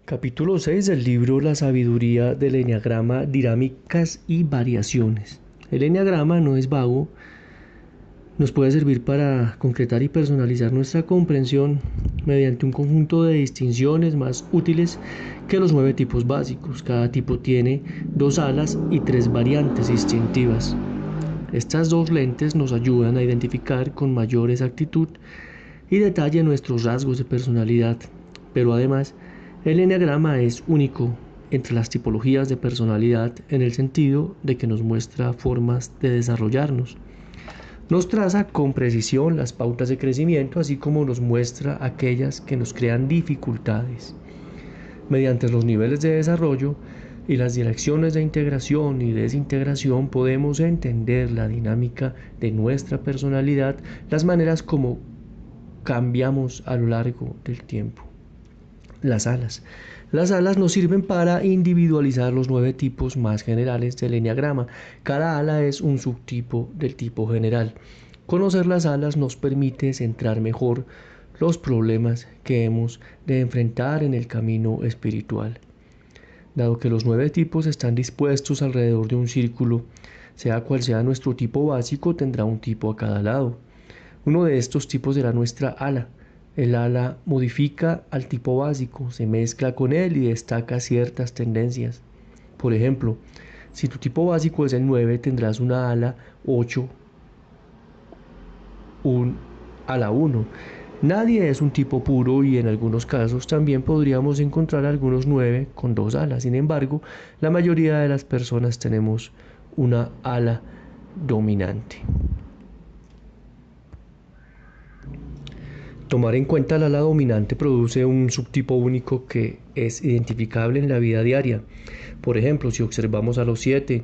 Capítulo 6 del libro La sabiduría del eneagrama, dinámicas y variaciones. El eneagrama no es vago, nos puede servir para concretar y personalizar nuestra comprensión mediante un conjunto de distinciones más útiles que los 9 tipos básicos. Cada tipo tiene 2 alas y 3 variantes distintivas. Estas 2 lentes nos ayudan a identificar con mayor exactitud y detalle nuestros rasgos de personalidad, pero además el eneagrama es único entre las tipologías de personalidad en el sentido de que nos muestra formas de desarrollarnos. Nos traza con precisión las pautas de crecimiento, así como nos muestra aquellas que nos crean dificultades. Mediante los niveles de desarrollo y las direcciones de integración y desintegración podemos entender la dinámica de nuestra personalidad, las maneras como cambiamos a lo largo del tiempo. Las alas. Las alas nos sirven para individualizar los 9 tipos más generales del eneagrama. Cada ala es un subtipo del tipo general. Conocer las alas nos permite centrar mejor los problemas que hemos de enfrentar en el camino espiritual. Dado que los 9 tipos están dispuestos alrededor de un círculo, sea cual sea nuestro tipo básico, tendrá un tipo a cada lado. Uno de estos tipos será nuestra ala. El ala modifica al tipo básico, se mezcla con él y destaca ciertas tendencias. Por ejemplo, si tu tipo básico es el 9, tendrás una ala 8, un ala 1. Nadie es un tipo puro y en algunos casos también podríamos encontrar algunos 9 con 2 alas. Sin embargo, la mayoría de las personas tenemos una ala dominante. Tomar en cuenta el ala dominante produce un subtipo único que es identificable en la vida diaria. Por ejemplo, si observamos a los 7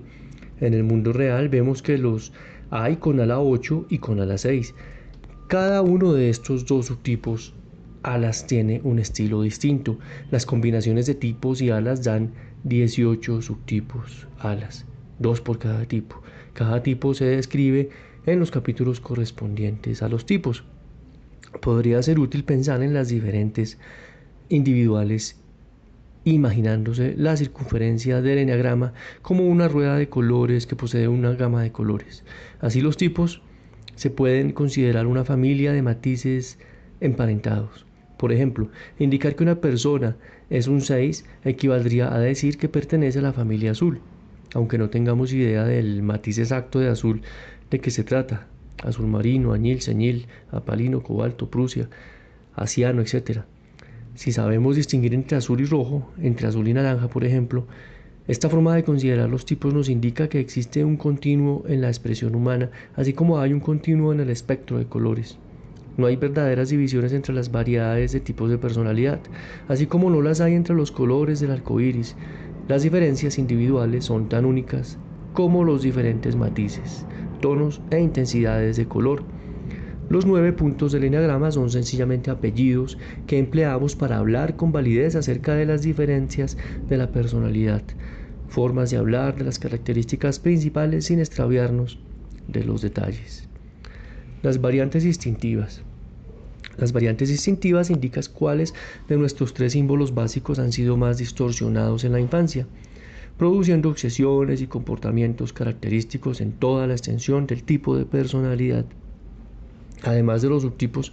en el mundo real, vemos que los hay con ala 8 y con ala 6. Cada uno de estos dos subtipos alas tiene un estilo distinto. Las combinaciones de tipos y alas dan 18 subtipos alas, 2 por cada tipo. Cada tipo se describe en los capítulos correspondientes a los tipos. Podría ser útil pensar en las diferentes individuales, imaginándose la circunferencia del eneagrama como una rueda de colores que posee una gama de colores. Así los tipos se pueden considerar una familia de matices emparentados. Por ejemplo, indicar que una persona es un 6 equivaldría a decir que pertenece a la familia azul, aunque no tengamos idea del matiz exacto de azul de que se trata. Azul marino, añil, ceñil, apalino, cobalto, prusia, asiano, etc. Si sabemos distinguir entre azul y rojo, entre azul y naranja, por ejemplo, esta forma de considerar los tipos nos indica que existe un continuo en la expresión humana, así como hay un continuo en el espectro de colores. No hay verdaderas divisiones entre las variedades de tipos de personalidad, así como no las hay entre los colores del arco iris. Las diferencias individuales son tan únicas como los diferentes matices, tonos e intensidades de color. Los 9 puntos del eneagrama son sencillamente apellidos que empleamos para hablar con validez acerca de las diferencias de la personalidad, formas de hablar de las características principales sin extraviarnos de los detalles. Las variantes distintivas. Las variantes distintivas indican cuáles de nuestros 3 símbolos básicos han sido más distorsionados en la infancia, produciendo obsesiones y comportamientos característicos en toda la extensión del tipo de personalidad. Además de los subtipos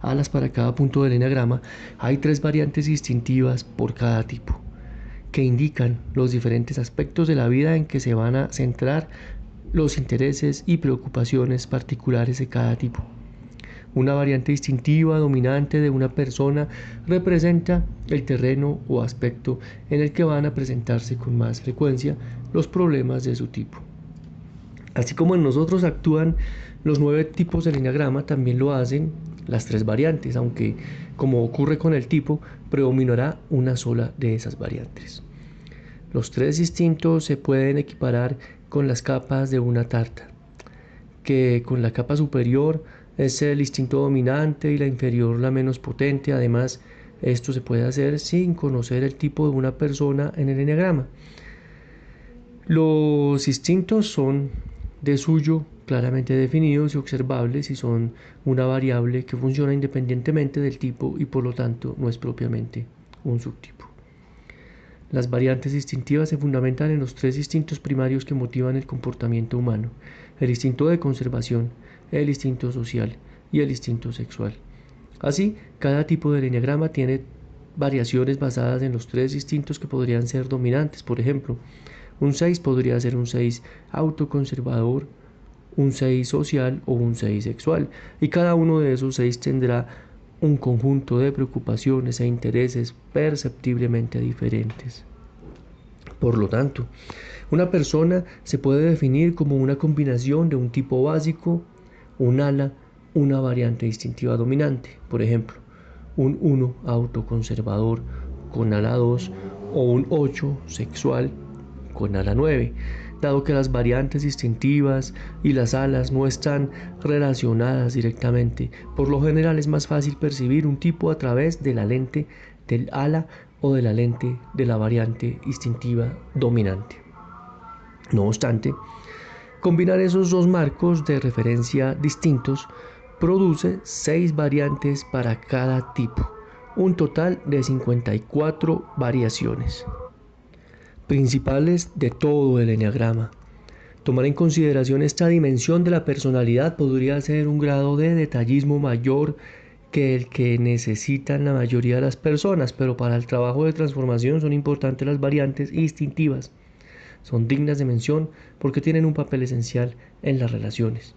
alas para cada punto del eneagrama, hay 3 variantes distintivas por cada tipo, que indican los diferentes aspectos de la vida en que se van a centrar los intereses y preocupaciones particulares de cada tipo. Una variante distintiva dominante de una persona representa el terreno o aspecto en el que van a presentarse con más frecuencia los problemas de su tipo. Así como en nosotros actúan los 9 tipos del eneagrama, también lo hacen las 3 variantes, aunque, como ocurre con el tipo, predominará una sola de esas variantes. Los 3 distintos se pueden equiparar con las capas de una tarta, que con la capa superior es el instinto dominante y la inferior la menos potente. Además, esto se puede hacer sin conocer el tipo de una persona en el eneagrama. Los instintos son de suyo claramente definidos y observables y son una variable que funciona independientemente del tipo y por lo tanto no es propiamente un subtipo. Las variantes distintivas se fundamentan en los tres instintos primarios que motivan el comportamiento humano: el instinto de conservación, el instinto social y el instinto sexual. Así, cada tipo del eneagrama tiene variaciones basadas en los tres instintos que podrían ser dominantes. Por ejemplo, un 6 podría ser un 6 autoconservador, un 6 social o un 6 sexual, y cada uno de esos 6 tendrá un conjunto de preocupaciones e intereses perceptiblemente diferentes. Por lo tanto, una persona se puede definir como una combinación de un tipo básico, un ala, una variante distintiva dominante. Por ejemplo, un 1 autoconservador con ala 2 o un 8 sexual con ala 9. Dado que las variantes distintivas y las alas no están relacionadas directamente, por lo general es más fácil percibir un tipo a través de la lente del ala o de la lente de la variante distintiva dominante. No obstante, combinar esos dos marcos de referencia distintos produce 6 variantes para cada tipo, un total de 54 variaciones principales de todo el eneagrama. Tomar en consideración esta dimensión de la personalidad podría ser un grado de detallismo mayor que el que necesitan la mayoría de las personas, pero para el trabajo de transformación son importantes las variantes instintivas. Son dignas de mención porque tienen un papel esencial en las relaciones.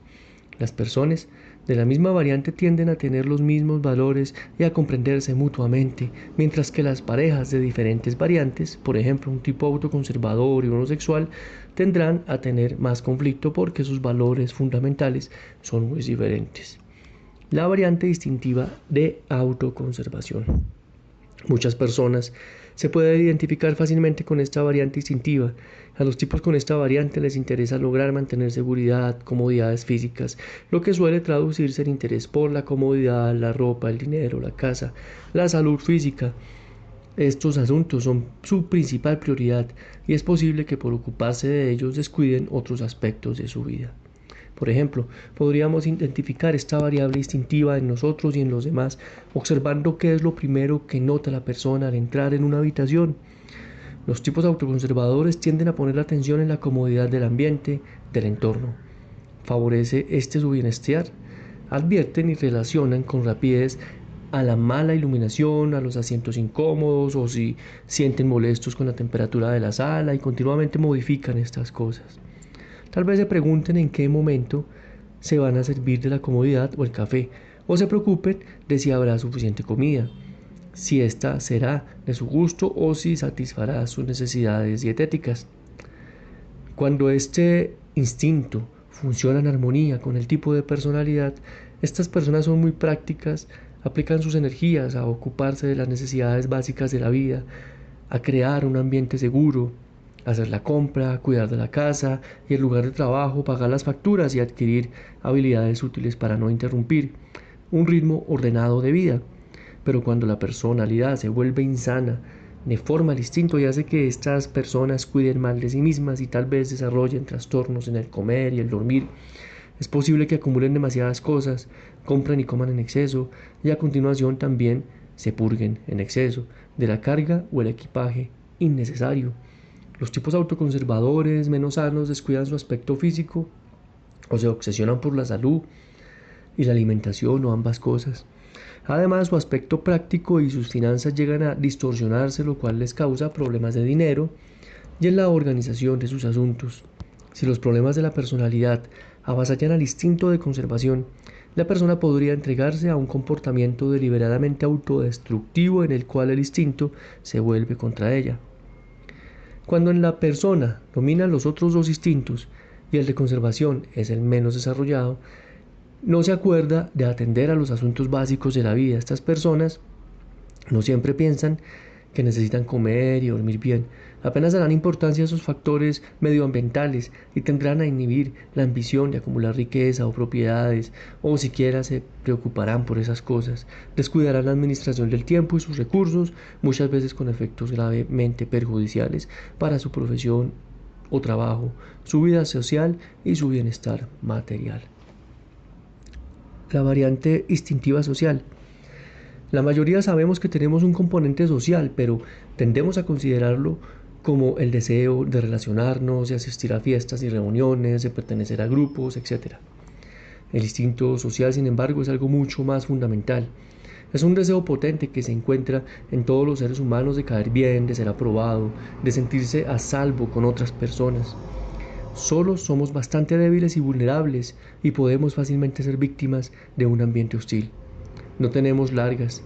Las personas de la misma variante tienden a tener los mismos valores y a comprenderse mutuamente, mientras que las parejas de diferentes variantes, por ejemplo un tipo autoconservador y uno sexual, tendrán a tener más conflicto porque sus valores fundamentales son muy diferentes. La variante distintiva de autoconservación. Muchas personas se pueden identificar fácilmente con esta variante instintiva. A los tipos con esta variante les interesa lograr mantener seguridad, comodidades físicas, lo que suele traducirse en interés por la comodidad, la ropa, el dinero, la casa, la salud física. Estos asuntos son su principal prioridad y es posible que por ocuparse de ellos descuiden otros aspectos de su vida. Por ejemplo, podríamos identificar esta variable instintiva en nosotros y en los demás, observando qué es lo primero que nota la persona al entrar en una habitación. Los tipos autoconservadores tienden a poner la atención en la comodidad del ambiente, del entorno. Favorece su bienestar. Advierten y relacionan con rapidez a la mala iluminación, a los asientos incómodos o si sienten molestos con la temperatura de la sala y continuamente modifican estas cosas. Tal vez se pregunten en qué momento se van a servir de la comodidad o el café, o se preocupen de si habrá suficiente comida, si ésta será de su gusto o si satisfará sus necesidades dietéticas. Cuando este instinto funciona en armonía con el tipo de personalidad, estas personas son muy prácticas, aplican sus energías a ocuparse de las necesidades básicas de la vida, a crear un ambiente seguro, hacer la compra, cuidar de la casa y el lugar de trabajo, pagar las facturas y adquirir habilidades útiles para no interrumpir un ritmo ordenado de vida. Pero cuando la personalidad se vuelve insana, deforma el instinto y hace que estas personas cuiden mal de sí mismas y tal vez desarrollen trastornos en el comer y el dormir, es posible que acumulen demasiadas cosas, compren y coman en exceso y a continuación también se purguen en exceso de la carga o el equipaje innecesario. Los tipos autoconservadores menos sanos descuidan su aspecto físico o se obsesionan por la salud y la alimentación o ambas cosas. Además, su aspecto práctico y sus finanzas llegan a distorsionarse, lo cual les causa problemas de dinero y en la organización de sus asuntos. Si los problemas de la personalidad avasallan al instinto de conservación, la persona podría entregarse a un comportamiento deliberadamente autodestructivo en el cual el instinto se vuelve contra ella. Cuando en la persona dominan los otros dos instintos y el de conservación es el menos desarrollado, no se acuerda de atender a los asuntos básicos de la vida. Estas personas no siempre piensan que necesitan comer y dormir bien. Apenas darán importancia a esos factores medioambientales y tendrán a inhibir la ambición de acumular riqueza o propiedades, o siquiera se preocuparán por esas cosas. Descuidarán la administración del tiempo y sus recursos, muchas veces con efectos gravemente perjudiciales para su profesión o trabajo, su vida social y su bienestar material. La variante instintiva social. La mayoría sabemos que tenemos un componente social, pero tendemos a considerarlo como el deseo de relacionarnos, de asistir a fiestas y reuniones, de pertenecer a grupos, etc. El instinto social, sin embargo, es algo mucho más fundamental. Es un deseo potente que se encuentra en todos los seres humanos de caer bien, de ser aprobado, de sentirse a salvo con otras personas. Solos somos bastante débiles y vulnerables y podemos fácilmente ser víctimas de un ambiente hostil. No tenemos largas,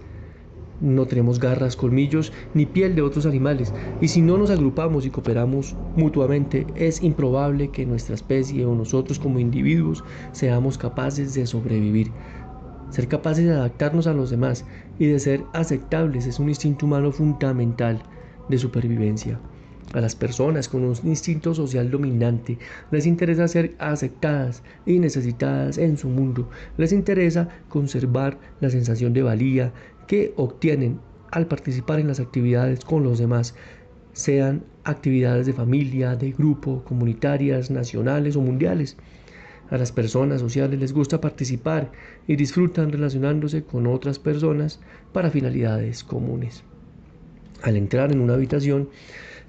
no tenemos garras, colmillos ni piel de otros animales, y si no nos agrupamos y cooperamos mutuamente, es improbable que nuestra especie o nosotros como individuos seamos capaces de sobrevivir. Ser capaces de adaptarnos a los demás y de ser aceptables es un instinto humano fundamental de supervivencia. A las personas con un instinto social dominante les interesa ser aceptadas y necesitadas en su mundo. Les interesa conservar la sensación de valía que obtienen al participar en las actividades con los demás, sean actividades de familia, de grupo, comunitarias, nacionales o mundiales. A las personas sociales les gusta participar y disfrutan relacionándose con otras personas para finalidades comunes. Al entrar en una habitación,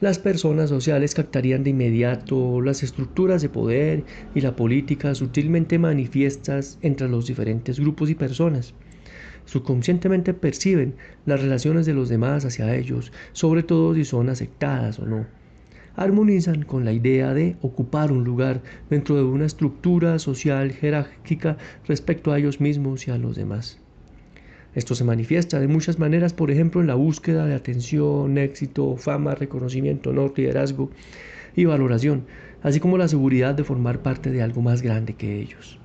las personas sociales captarían de inmediato las estructuras de poder y la política sutilmente manifiestas entre los diferentes grupos y personas. Subconscientemente perciben las relaciones de los demás hacia ellos, sobre todo si son aceptadas o no. Armonizan con la idea de ocupar un lugar dentro de una estructura social jerárquica respecto a ellos mismos y a los demás. Esto se manifiesta de muchas maneras, por ejemplo, en la búsqueda de atención, éxito, fama, reconocimiento, honor, liderazgo y valoración, así como la seguridad de formar parte de algo más grande que ellos.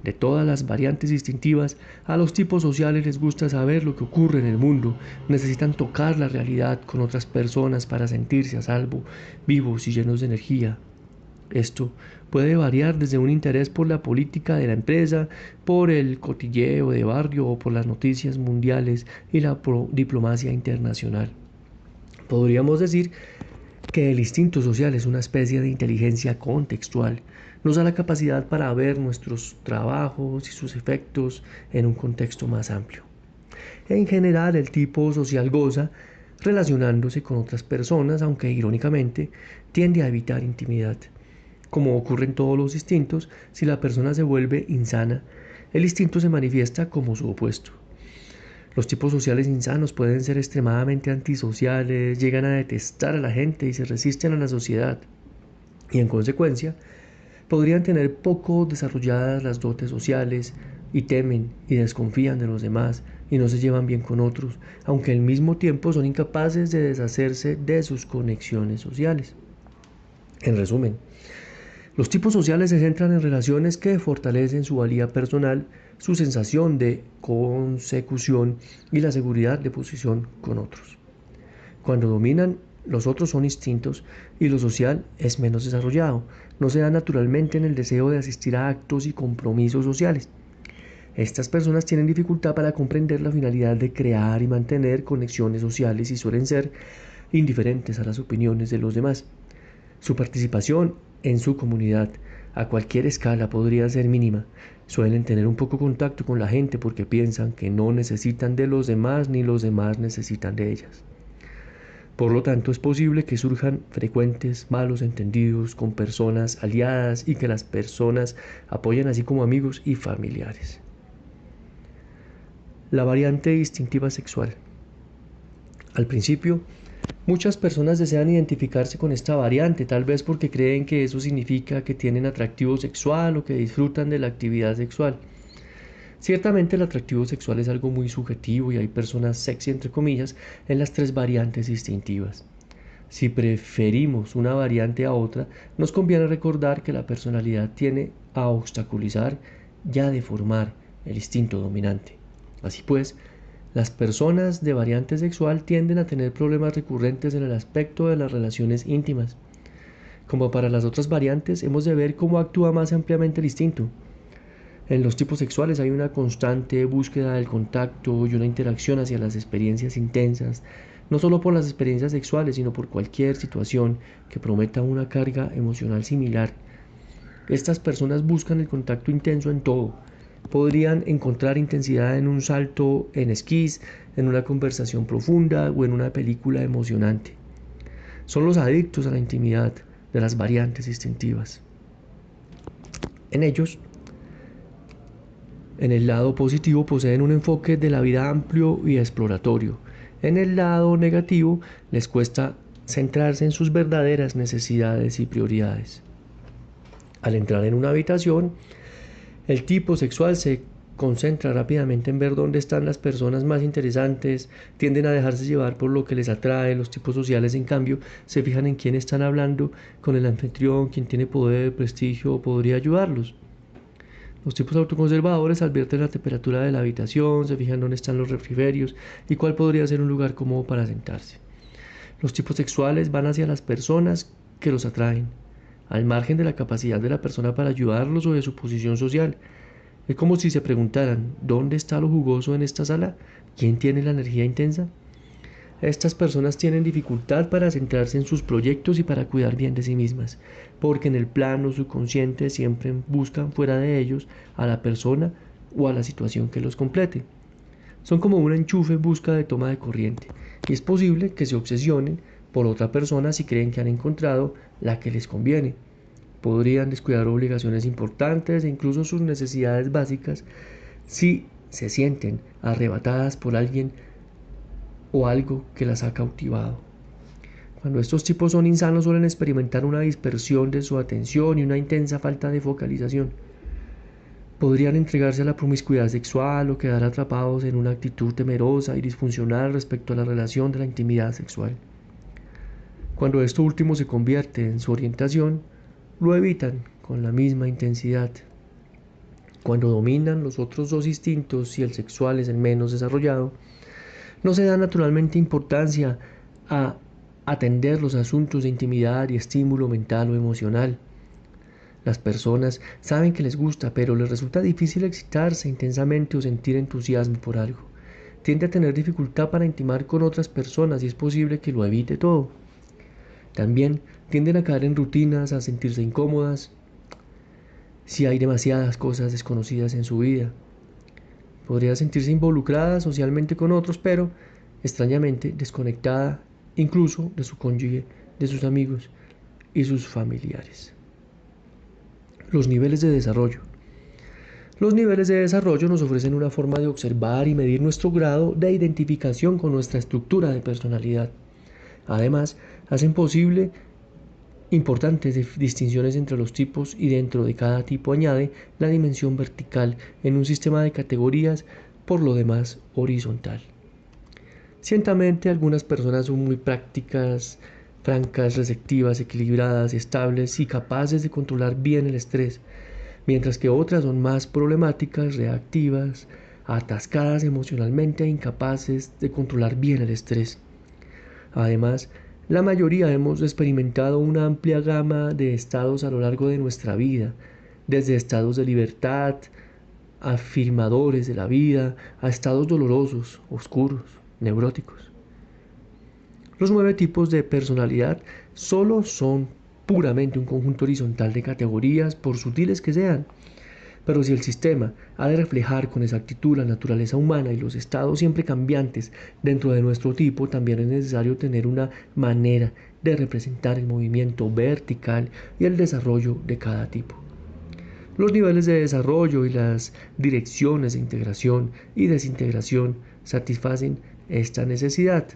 De todas las variantes distintivas, a los tipos sociales les gusta saber lo que ocurre en el mundo, necesitan tocar la realidad con otras personas para sentirse a salvo, vivos y llenos de energía. Esto puede variar desde un interés por la política de la empresa, por el cotilleo de barrio o por las noticias mundiales y la diplomacia internacional. Podríamos decir que el instinto social es una especie de inteligencia contextual. Nos da la capacidad para ver nuestros trabajos y sus efectos en un contexto más amplio. En general, el tipo social goza relacionándose con otras personas, aunque irónicamente tiende a evitar intimidad. Como ocurre en todos los instintos, si la persona se vuelve insana, el instinto se manifiesta como su opuesto. Los tipos sociales insanos pueden ser extremadamente antisociales, llegan a detestar a la gente y se resisten a la sociedad. Y en consecuencia, podrían tener poco desarrolladas las dotes sociales y temen y desconfían de los demás y no se llevan bien con otros, aunque al mismo tiempo son incapaces de deshacerse de sus conexiones sociales. En resumen, los tipos sociales se centran en relaciones que fortalecen su valía personal, su sensación de consecución y la seguridad de posición con otros. Cuando dominan, los otros son instintos y lo social es menos desarrollado. No se da naturalmente en el deseo de asistir a actos y compromisos sociales. Estas personas tienen dificultad para comprender la finalidad de crear y mantener conexiones sociales y suelen ser indiferentes a las opiniones de los demás. Su participación en su comunidad a cualquier escala podría ser mínima. Suelen tener un poco contacto con la gente porque piensan que no necesitan de los demás ni los demás necesitan de ellas. Por lo tanto, es posible que surjan frecuentes malos entendidos con personas aliadas y que las personas apoyen así como amigos y familiares. La variante instintiva sexual. Al principio, muchas personas desean identificarse con esta variante, tal vez porque creen que eso significa que tienen atractivo sexual o que disfrutan de la actividad sexual. Ciertamente el atractivo sexual es algo muy subjetivo y hay personas sexy entre comillas en las tres variantes distintivas. Si preferimos una variante a otra, nos conviene recordar que la personalidad tiene a obstaculizar y a deformar el instinto dominante. Así pues, las personas de variante sexual tienden a tener problemas recurrentes en el aspecto de las relaciones íntimas. Como para las otras variantes, hemos de ver cómo actúa más ampliamente el instinto. En los tipos sexuales hay una constante búsqueda del contacto y una interacción hacia las experiencias intensas, no solo por las experiencias sexuales, sino por cualquier situación que prometa una carga emocional similar. Estas personas buscan el contacto intenso en todo, Podrían encontrar intensidad en un salto en esquís, en una conversación profunda o en una película emocionante. Son los adictos a la intimidad de las variantes distintivas. En ellos, en el lado positivo poseen un enfoque de la vida amplio y exploratorio. En el lado negativo les cuesta centrarse en sus verdaderas necesidades y prioridades. Al entrar en una habitación, el tipo sexual se concentra rápidamente en ver dónde están las personas más interesantes, tienden a dejarse llevar por lo que les atrae. Los tipos sociales, en cambio, se fijan en quién están hablando con el anfitrión, quién tiene poder, prestigio o podría ayudarlos. Los tipos autoconservadores advierten la temperatura de la habitación, se fijan dónde están los refrigerios y cuál podría ser un lugar cómodo para sentarse. Los tipos sexuales van hacia las personas que los atraen, al margen de la capacidad de la persona para ayudarlos o de su posición social. Es como si se preguntaran, ¿dónde está lo jugoso en esta sala? ¿Quién tiene la energía intensa? Estas personas tienen dificultad para centrarse en sus proyectos y para cuidar bien de sí mismas, porque en el plano subconsciente siempre buscan fuera de ellos a la persona o a la situación que los complete. Son como un enchufe en busca de toma de corriente, y es posible que se obsesionen por otra persona si creen que han encontrado la que les conviene. Podrían descuidar obligaciones importantes e incluso sus necesidades básicas si se sienten arrebatadas por alguien o algo que las ha cautivado. Cuando estos tipos son insanos suelen experimentar una dispersión de su atención y una intensa falta de focalización. Podrían entregarse a la promiscuidad sexual o quedar atrapados en una actitud temerosa y disfuncional respecto a la relación de la intimidad sexual. Cuando esto último se convierte en su orientación, lo evitan con la misma intensidad. Cuando dominan los otros dos instintos y el sexual es el menos desarrollado, no se da naturalmente importancia a atender los asuntos de intimidad y estímulo mental o emocional. Las personas saben que les gusta, pero les resulta difícil excitarse intensamente o sentir entusiasmo por algo. Tiende a tener dificultad para intimar con otras personas y es posible que lo evite todo. También tienden a caer en rutinas, a sentirse incómodas si hay demasiadas cosas desconocidas en su vida. Podría sentirse involucrada socialmente con otros, pero extrañamente desconectada incluso de su cónyuge, de sus amigos y sus familiares. Los niveles de desarrollo. Los niveles de desarrollo nos ofrecen una forma de observar y medir nuestro grado de identificación con nuestra estructura de personalidad. Además, hacen posible importantes distinciones entre los tipos y dentro de cada tipo añade la dimensión vertical en un sistema de categorías, por lo demás horizontal. Ciertamente algunas personas son muy prácticas, francas, receptivas, equilibradas, estables y capaces de controlar bien el estrés, mientras que otras son más problemáticas, reactivas, atascadas emocionalmente e incapaces de controlar bien el estrés. Además, la mayoría hemos experimentado una amplia gama de estados a lo largo de nuestra vida, desde estados de libertad, afirmadores de la vida, a estados dolorosos, oscuros, neuróticos. Los 9 tipos de personalidad solo son puramente un conjunto horizontal de categorías, por sutiles que sean. Pero si el sistema ha de reflejar con exactitud la naturaleza humana y los estados siempre cambiantes dentro de nuestro tipo, también es necesario tener una manera de representar el movimiento vertical y el desarrollo de cada tipo. Los niveles de desarrollo y las direcciones de integración y desintegración satisfacen esta necesidad.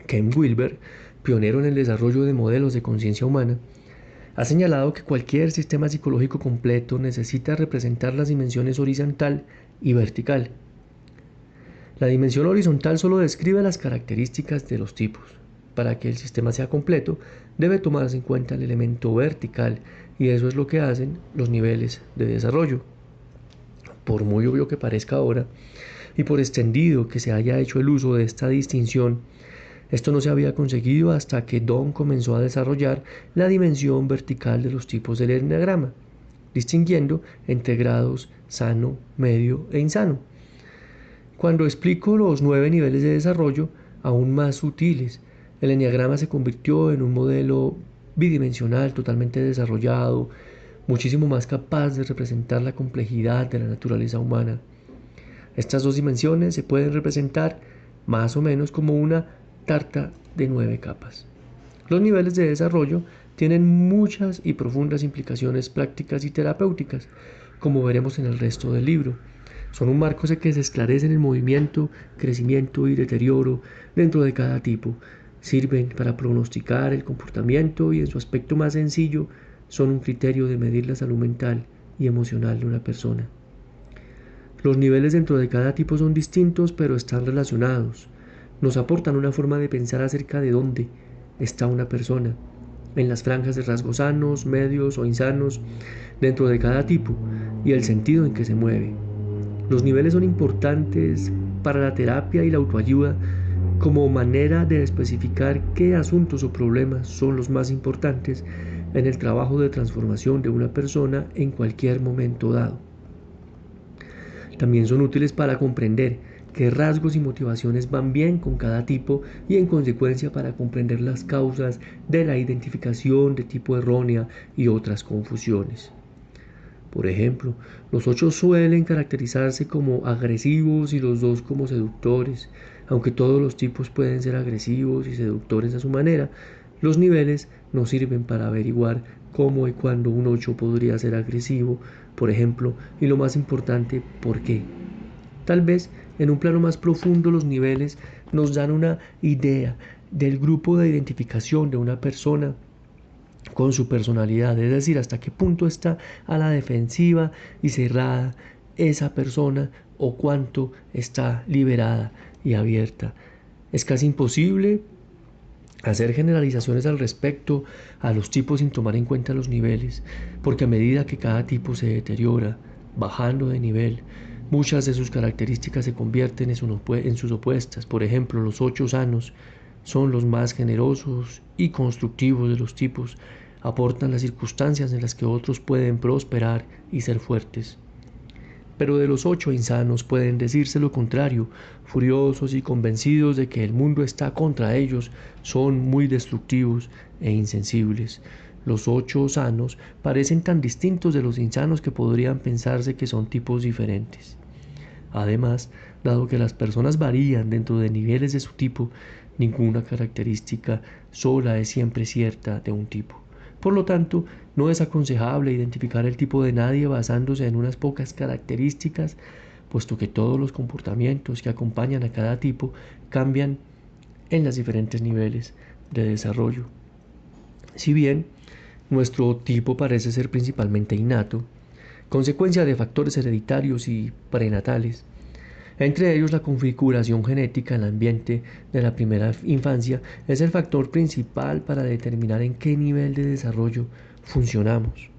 Ken Wilber, pionero en el desarrollo de modelos de conciencia humana, ha señalado que cualquier sistema psicológico completo necesita representar las dimensiones horizontal y vertical. La dimensión horizontal solo describe las características de los tipos. Para que el sistema sea completo, debe tomarse en cuenta el elemento vertical, y eso es lo que hacen los niveles de desarrollo. Por muy obvio que parezca ahora, y por extendido que se haya hecho el uso de esta distinción, esto no se había conseguido hasta que Don comenzó a desarrollar la dimensión vertical de los tipos del enneagrama, distinguiendo entre grados sano, medio e insano. Cuando explico los 9 niveles de desarrollo, aún más sutiles, el enneagrama se convirtió en un modelo bidimensional totalmente desarrollado, muchísimo más capaz de representar la complejidad de la naturaleza humana. Estas dos dimensiones se pueden representar más o menos como una tarta de 9 capas. Los niveles de desarrollo tienen muchas y profundas implicaciones prácticas y terapéuticas, como veremos en el resto del libro. Son un marco que se esclarece en el movimiento, crecimiento y deterioro dentro de cada tipo. Sirven para pronosticar el comportamiento y en su aspecto más sencillo son un criterio de medir la salud mental y emocional de una persona. Los niveles dentro de cada tipo son distintos pero están relacionados. Nos aportan una forma de pensar acerca de dónde está una persona, en las franjas de rasgos sanos, medios o insanos dentro de cada tipo y el sentido en que se mueve. Los niveles son importantes para la terapia y la autoayuda como manera de especificar qué asuntos o problemas son los más importantes en el trabajo de transformación de una persona en cualquier momento dado. También son útiles para comprender qué rasgos y motivaciones van bien con cada tipo y en consecuencia para comprender las causas de la identificación de tipo errónea y otras confusiones. Por ejemplo, los 8 suelen caracterizarse como agresivos y los 2 como seductores. Aunque todos los tipos pueden ser agresivos y seductores a su manera, los niveles nos sirven para averiguar cómo y cuándo un 8 podría ser agresivo, por ejemplo, y lo más importante, por qué. Tal vez en un plano más profundo los niveles nos dan una idea del grupo de identificación de una persona con su personalidad, es decir, hasta qué punto está a la defensiva y cerrada esa persona o cuánto está liberada y abierta. Es casi imposible hacer generalizaciones al respecto a los tipos sin tomar en cuenta los niveles, porque a medida que cada tipo se deteriora, bajando de nivel, muchas de sus características se convierten en sus opuestas. Por ejemplo, los 8 sanos son los más generosos y constructivos de los tipos, aportan las circunstancias en las que otros pueden prosperar y ser fuertes. Pero de los 8 insanos pueden decirse lo contrario, furiosos y convencidos de que el mundo está contra ellos, son muy destructivos e insensibles. Los 8 sanos parecen tan distintos de los insanos que podrían pensarse que son tipos diferentes. Además, dado que las personas varían dentro de niveles de su tipo, ninguna característica sola es siempre cierta de un tipo. Por lo tanto, no es aconsejable identificar el tipo de nadie basándose en unas pocas características, puesto que todos los comportamientos que acompañan a cada tipo cambian en los diferentes niveles de desarrollo. Si bien nuestro tipo parece ser principalmente innato, consecuencia de factores hereditarios y prenatales, entre ellos la configuración genética en el ambiente de la primera infancia es el factor principal para determinar en qué nivel de desarrollo funcionamos.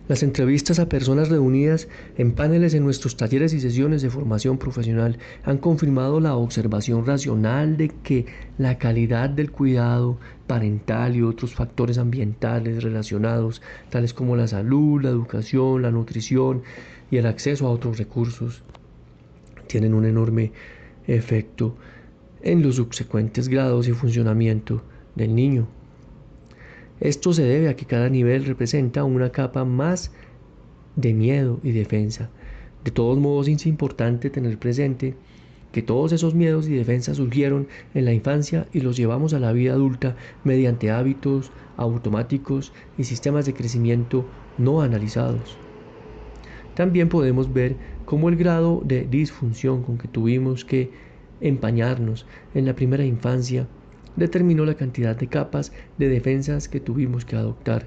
Las entrevistas a personas reunidas en paneles en nuestros talleres y sesiones de formación profesional han confirmado la observación racional de que la calidad del cuidado parental y otros factores ambientales relacionados, tales como la salud, la educación, la nutrición y el acceso a otros recursos, tienen un enorme efecto en los subsecuentes grados y funcionamiento del niño. Esto se debe a que cada nivel representa una capa más de miedo y defensa. De todos modos, es importante tener presente que todos esos miedos y defensas surgieron en la infancia y los llevamos a la vida adulta mediante hábitos automáticos y sistemas de crecimiento no analizados. También podemos ver cómo el grado de disfunción con que tuvimos que empañarnos en la primera infancia determinó la cantidad de capas de defensas que tuvimos que adoptar.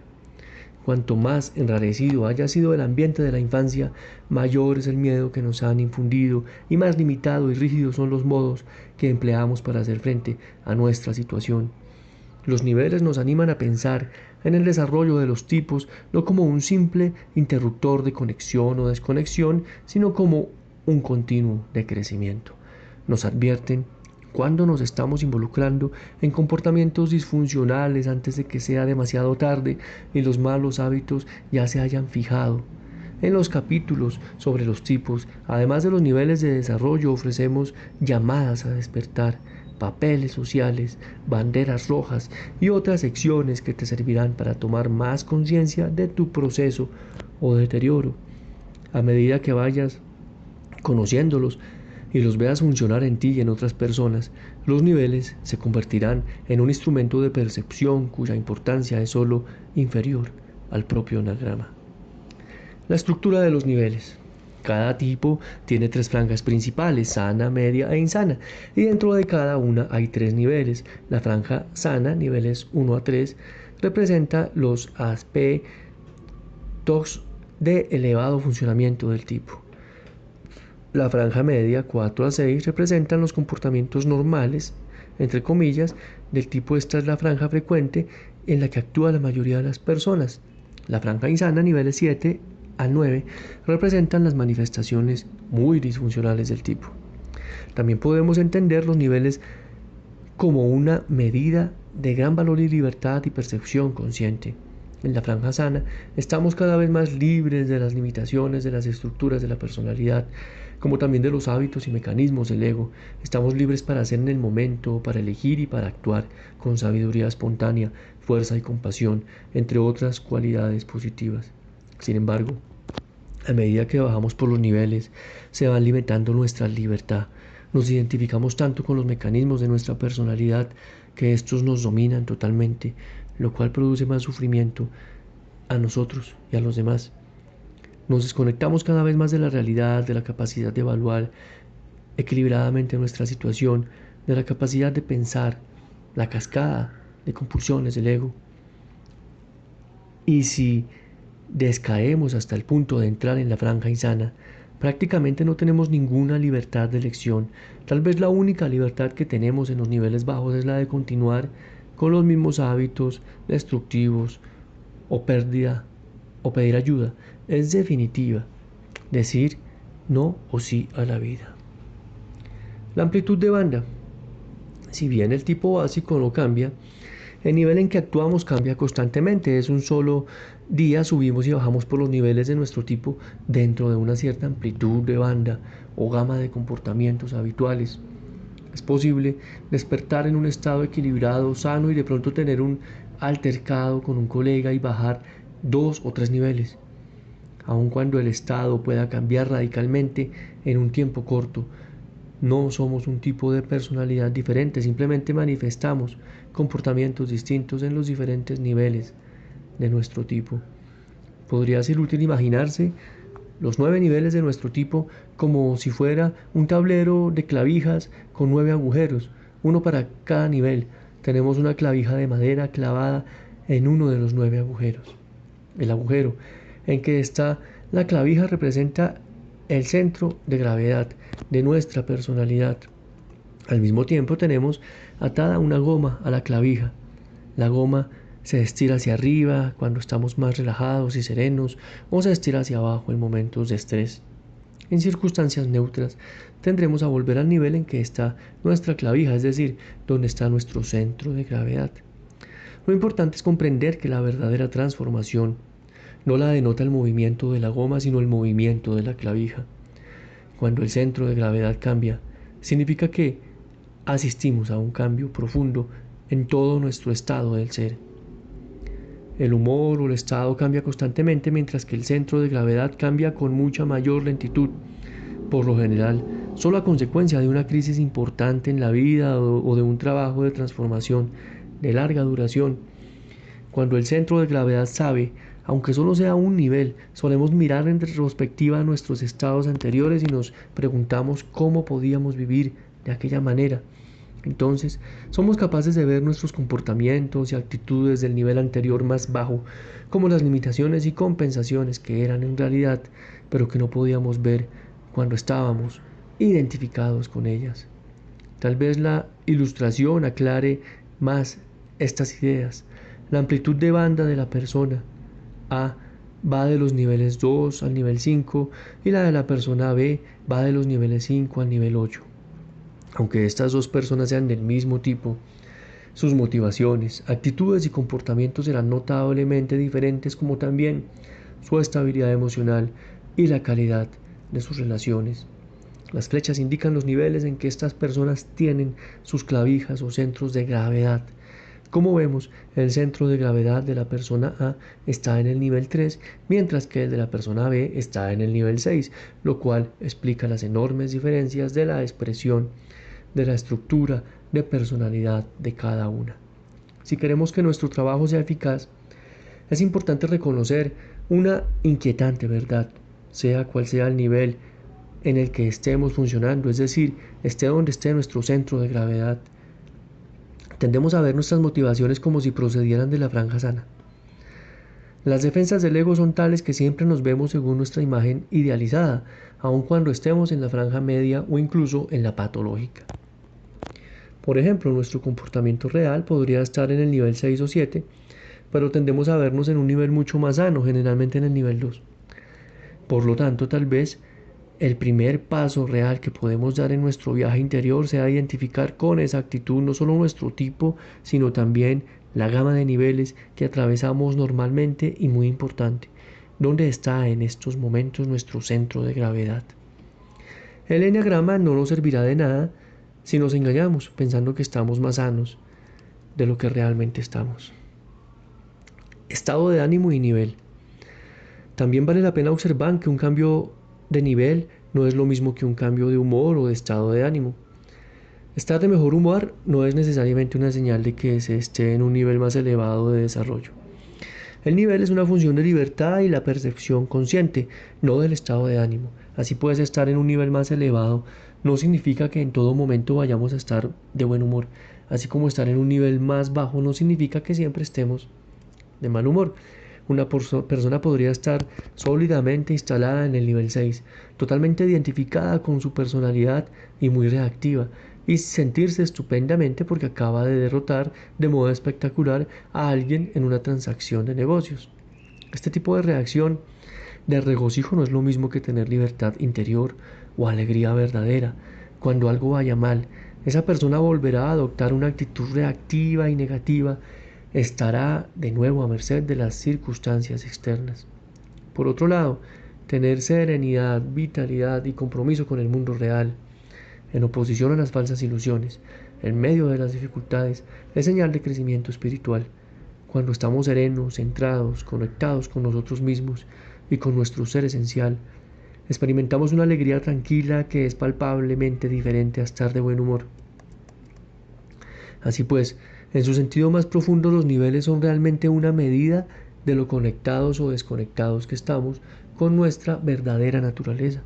Cuanto más enrarecido haya sido el ambiente de la infancia, mayor es el miedo que nos han infundido y más limitado y rígidos son los modos que empleamos para hacer frente a nuestra situación. Los niveles nos animan a pensar en el desarrollo de los tipos no como un simple interruptor de conexión o desconexión, sino como un continuo de crecimiento. Nos advierten cuando nos estamos involucrando en comportamientos disfuncionales antes de que sea demasiado tarde y los malos hábitos ya se hayan fijado. En los capítulos sobre los tipos, además de los niveles de desarrollo, ofrecemos llamadas a despertar papeles sociales, banderas rojas y otras secciones que te servirán para tomar más conciencia de tu proceso o deterioro. A medida que vayas conociéndolos y los veas funcionar en ti y en otras personas, los niveles se convertirán en un instrumento de percepción cuya importancia es solo inferior al propio enagrama. La estructura de los niveles. Cada tipo tiene 3 franjas principales, sana, media e insana, y dentro de cada una hay 3 niveles. La franja sana, niveles 1 a 3, representa los aspectos de elevado funcionamiento del tipo. La franja media, 4 a 6, representan los comportamientos normales, entre comillas, del tipo. Esta es la franja frecuente en la que actúa la mayoría de las personas. La franja insana, niveles 7 a 9, representan las manifestaciones muy disfuncionales del tipo. También podemos entender los niveles como una medida de gran valor y libertad y percepción consciente. En la franja sana estamos cada vez más libres de las limitaciones de las estructuras de la personalidad, como también de los hábitos y mecanismos del ego. Estamos libres para hacer en el momento, para elegir y para actuar con sabiduría espontánea, fuerza y compasión, entre otras cualidades positivas. Sin embargo, a medida que bajamos por los niveles, se va limitando nuestra libertad. Nos identificamos tanto con los mecanismos de nuestra personalidad que estos nos dominan totalmente, lo cual produce más sufrimiento a nosotros y a los demás. Nos desconectamos cada vez más de la realidad, de la capacidad de evaluar equilibradamente nuestra situación, de la capacidad de pensar, la cascada de compulsiones del ego. Y si descaemos hasta el punto de entrar en la franja insana, prácticamente no tenemos ninguna libertad de elección. Tal vez la única libertad que tenemos en los niveles bajos es la de continuar con los mismos hábitos destructivos o pérdida o pedir ayuda. Es definitiva, decir no o sí a la vida. La amplitud de banda. Si bien el tipo básico no cambia, el nivel en que actuamos cambia constantemente. Es un solo día, subimos y bajamos por los niveles de nuestro tipo dentro de una cierta amplitud de banda o gama de comportamientos habituales. Es posible despertar en un estado equilibrado, sano y de pronto tener un altercado con un colega y bajar 2 o 3 niveles. Aun cuando el estado pueda cambiar radicalmente en un tiempo corto, no somos un tipo de personalidad diferente, simplemente manifestamos comportamientos distintos en los diferentes niveles de nuestro tipo. Podría ser útil imaginarse los 9 niveles de nuestro tipo como si fuera un tablero de clavijas con 9 agujeros, uno para cada nivel. Tenemos una clavija de madera clavada en uno de los 9 agujeros. El agujero en que está la clavija representa el centro de gravedad de nuestra personalidad. Al mismo tiempo tenemos atada una goma a la clavija. La goma se estira hacia arriba cuando estamos más relajados y serenos, o se estira hacia abajo en momentos de estrés. En circunstancias neutras tendremos a volver al nivel en que está nuestra clavija, es decir, donde está nuestro centro de gravedad. Lo importante es comprender que la verdadera transformación no la denota el movimiento de la goma, sino el movimiento de la clavija. Cuando el centro de gravedad cambia, significa que asistimos a un cambio profundo en todo nuestro estado del ser. El humor o el estado cambia constantemente, mientras que el centro de gravedad cambia con mucha mayor lentitud. Por lo general, solo a consecuencia de una crisis importante en la vida o de un trabajo de transformación de larga duración. Cuando el centro de gravedad sabe, aunque solo sea un nivel, solemos mirar en retrospectiva nuestros estados anteriores y nos preguntamos cómo podíamos vivir de aquella manera. Entonces, somos capaces de ver nuestros comportamientos y actitudes del nivel anterior más bajo, como las limitaciones y compensaciones que eran en realidad, pero que no podíamos ver cuando estábamos identificados con ellas. Tal vez la ilustración aclare más estas ideas. La amplitud de banda de la persona A va de los niveles 2 al nivel 5 y la de la persona B va de los niveles 5 al nivel 8. Aunque estas dos personas sean del mismo tipo, sus motivaciones, actitudes y comportamientos serán notablemente diferentes, como también su estabilidad emocional y la calidad de sus relaciones. Las flechas indican los niveles en que estas personas tienen sus clavijas o centros de gravedad. Como vemos, el centro de gravedad de la persona A está en el nivel 3, mientras que el de la persona B está en el nivel 6, lo cual explica las enormes diferencias de la expresión, de la estructura de personalidad de cada una. Si queremos que nuestro trabajo sea eficaz, es importante reconocer una inquietante verdad, sea cual sea el nivel en el que estemos funcionando, es decir, esté donde esté nuestro centro de gravedad. Tendemos a ver nuestras motivaciones como si procedieran de la franja sana. Las defensas del ego son tales que siempre nos vemos según nuestra imagen idealizada, aun cuando estemos en la franja media o incluso en la patológica. Por ejemplo, nuestro comportamiento real podría estar en el nivel 6 o 7, pero tendemos a vernos en un nivel mucho más sano, generalmente en el nivel 2. Por lo tanto, tal vez el primer paso real que podemos dar en nuestro viaje interior sea identificar con exactitud no solo nuestro tipo, sino también la gama de niveles que atravesamos normalmente y, muy importante, dónde está en estos momentos nuestro centro de gravedad. El enneagrama no nos servirá de nada si nos engañamos pensando que estamos más sanos de lo que realmente estamos. Estado de ánimo y nivel. También vale la pena observar que un cambio de nivel no es lo mismo que un cambio de humor o de estado de ánimo. Estar de mejor humor no es necesariamente una señal de que se esté en un nivel más elevado de desarrollo. El nivel es una función de libertad y la percepción consciente, no del estado de ánimo. Así puedes estar en un nivel más elevado, no significa que en todo momento vayamos a estar de buen humor, así como estar en un nivel más bajo no significa que siempre estemos de mal humor. Una persona podría estar sólidamente instalada en el nivel 6, totalmente identificada con su personalidad y muy reactiva, y sentirse estupendamente porque acaba de derrotar de modo espectacular a alguien en una transacción de negocios. Este tipo de reacción de regocijo no es lo mismo que tener libertad interior o alegría verdadera. Cuando algo vaya mal, esa persona volverá a adoptar una actitud reactiva y negativa, estará de nuevo a merced de las circunstancias externas. Por otro lado, tener serenidad, vitalidad y compromiso con el mundo real, en oposición a las falsas ilusiones, en medio de las dificultades, es señal de crecimiento espiritual. Cuando estamos serenos, centrados, conectados con nosotros mismos y con nuestro ser esencial, experimentamos una alegría tranquila que es palpablemente diferente a estar de buen humor. Así pues, en su sentido más profundo, los niveles son realmente una medida de lo conectados o desconectados que estamos con nuestra verdadera naturaleza.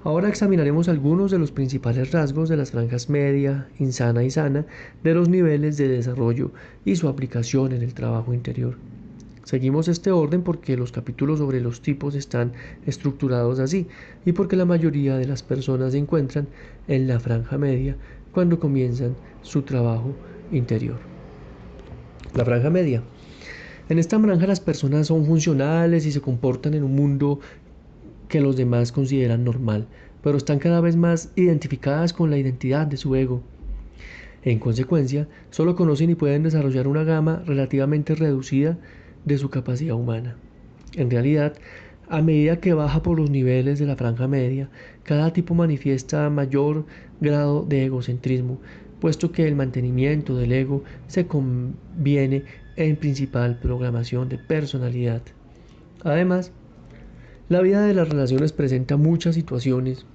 Ahora examinaremos algunos de los principales rasgos de las franjas media, insana y sana de los niveles de desarrollo y su aplicación en el trabajo interior. Seguimos este orden porque los capítulos sobre los tipos están estructurados así y porque la mayoría de las personas se encuentran en la franja media cuando comienzan su trabajo interior. La franja media. En esta franja las personas son funcionales y se comportan en un mundo que los demás consideran normal, pero están cada vez más identificadas con la identidad de su ego. En consecuencia, solo conocen y pueden desarrollar una gama relativamente reducida de su capacidad humana. En realidad, a medida que baja por los niveles de la franja media, cada tipo manifiesta mayor grado de egocentrismo, puesto que el mantenimiento del ego se conviene en principal programación de personalidad. Además, la vida de las relaciones presenta muchas situaciones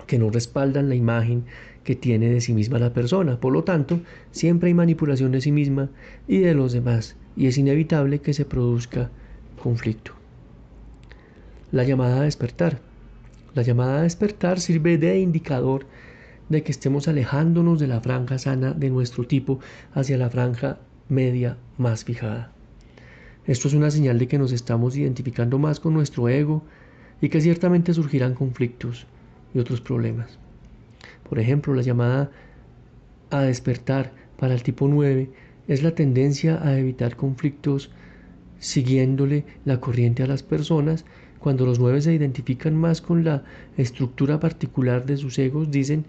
que no respaldan la imagen que tiene de sí misma la persona. Por lo tanto, siempre hay manipulación de sí misma y de los demás, y es inevitable que se produzca conflicto. La llamada a despertar. La llamada a despertar sirve de indicador de que estemos alejándonos de la franja sana de nuestro tipo hacia la franja media más fijada. Esto es una señal de que nos estamos identificando más con nuestro ego y que ciertamente surgirán conflictos y otros problemas. Por ejemplo, la llamada a despertar para el tipo 9 es la tendencia a evitar conflictos siguiéndole la corriente a las personas. Cuando los 9 se identifican más con la estructura particular de sus egos, dicen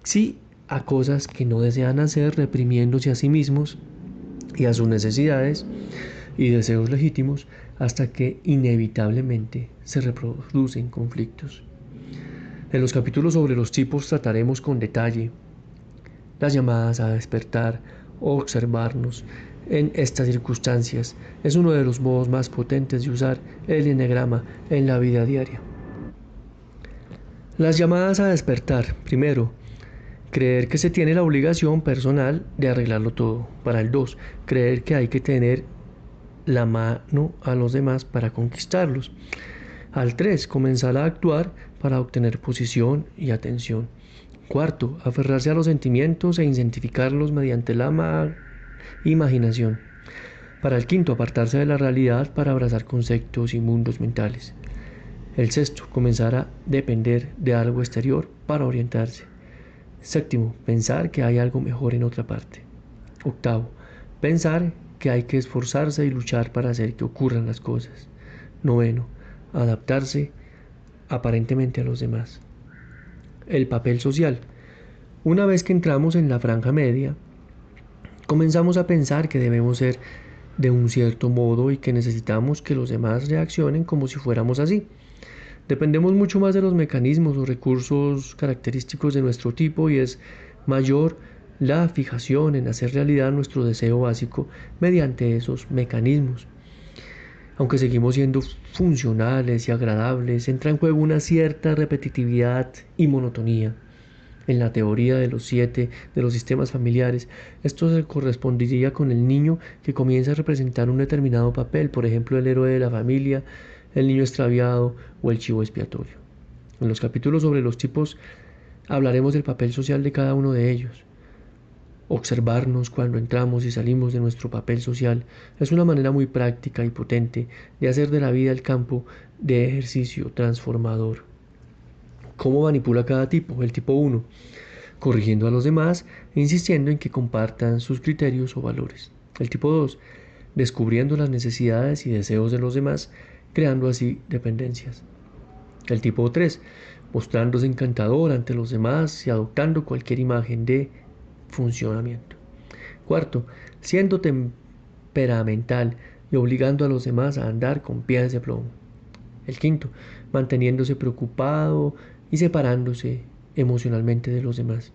sí a cosas que no desean hacer, reprimiéndose a sí mismos y a sus necesidades y deseos legítimos hasta que inevitablemente se reproducen conflictos. En los capítulos sobre los tipos trataremos con detalle las llamadas a despertar o observarnos en estas circunstancias. Es uno de los modos más potentes de usar el eneagrama en la vida diaria. Las llamadas a despertar. Primero, creer que se tiene la obligación personal de arreglarlo todo. Para el 2, creer que hay que tener la mano a los demás para conquistarlos. Al 3, comenzar a actuar para obtener posición y atención. Cuarto, aferrarse a los sentimientos e identificarlos mediante la imaginación. Para el 5, apartarse de la realidad para abrazar conceptos y mundos mentales. El 6, comenzar a depender de algo exterior para orientarse. 7, pensar que hay algo mejor en otra parte. 8, pensar que hay que esforzarse y luchar para hacer que ocurran las cosas. 9, adaptarse aparentemente a los demás. El papel social. Una vez que entramos en la franja media, comenzamos a pensar que debemos ser de un cierto modo y que necesitamos que los demás reaccionen como si fuéramos así. Dependemos mucho más de los mecanismos o recursos característicos de nuestro tipo y es mayor la fijación en hacer realidad nuestro deseo básico mediante esos mecanismos. Aunque seguimos siendo funcionales y agradables, entra en juego una cierta repetitividad y monotonía. En la teoría de los 7 de los sistemas familiares, esto se correspondería con el niño que comienza a representar un determinado papel, por ejemplo el héroe de la familia, el niño extraviado o el chivo expiatorio. En los capítulos sobre los tipos hablaremos del papel social de cada uno de ellos. Observarnos cuando entramos y salimos de nuestro papel social es una manera muy práctica y potente de hacer de la vida el campo de ejercicio transformador. ¿Cómo manipula cada tipo? El tipo 1, corrigiendo a los demás e insistiendo en que compartan sus criterios o valores. El tipo 2, descubriendo las necesidades y deseos de los demás, creando así dependencias. El tipo 3, mostrándose encantador ante los demás y adoptando cualquier imagen de funcionamiento. Cuarto, siendo temperamental y obligando a los demás a andar con pies de plomo. El quinto, manteniéndose preocupado y separándose emocionalmente de los demás.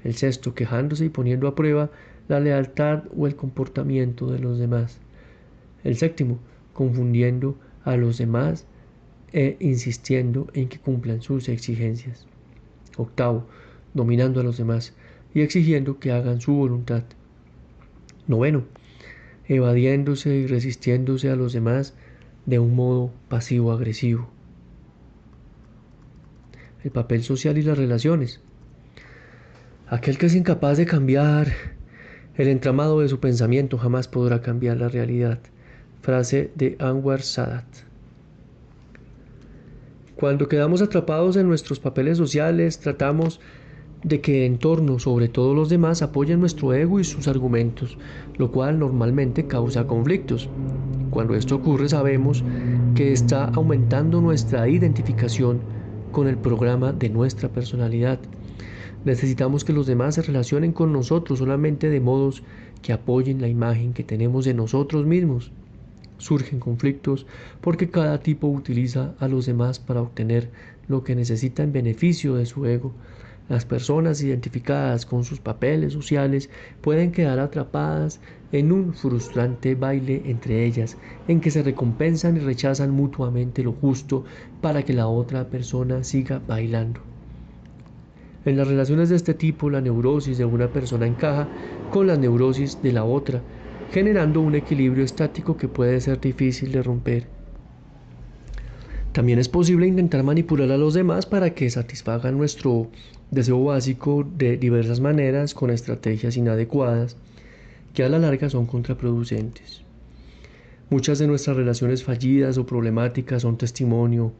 El sexto, quejándose y poniendo a prueba la lealtad o el comportamiento de los demás. El séptimo, confundiendo a los demás e insistiendo en que cumplan sus exigencias. Octavo, dominando a los demás y exigiendo que hagan su voluntad. Noveno, evadiéndose y resistiéndose a los demás de un modo pasivo-agresivo. El papel social y las relaciones. Aquel que es incapaz de cambiar el entramado de su pensamiento jamás podrá cambiar la realidad. Frase de Anwar Sadat. Cuando quedamos atrapados en nuestros papeles sociales, tratamos de que en torno, sobre todo los demás, apoyen nuestro ego y sus argumentos, lo cual normalmente causa conflictos. Cuando esto ocurre, sabemos que está aumentando nuestra identificación con el programa de nuestra personalidad. Necesitamos que los demás se relacionen con nosotros solamente de modos que apoyen la imagen que tenemos de nosotros mismos. Surgen conflictos porque cada tipo utiliza a los demás para obtener lo que necesita en beneficio de su ego. Las personas identificadas con sus papeles sociales pueden quedar atrapadas en un frustrante baile entre ellas, en que se recompensan y rechazan mutuamente lo justo para que la otra persona siga bailando. En las relaciones de este tipo, la neurosis de una persona encaja con la neurosis de la otra, generando un equilibrio estático que puede ser difícil de romper. También es posible intentar manipular a los demás para que satisfagan nuestro deseo básico de diversas maneras con estrategias inadecuadas que a la larga son contraproducentes. Muchas de nuestras relaciones fallidas o problemáticas son testimonio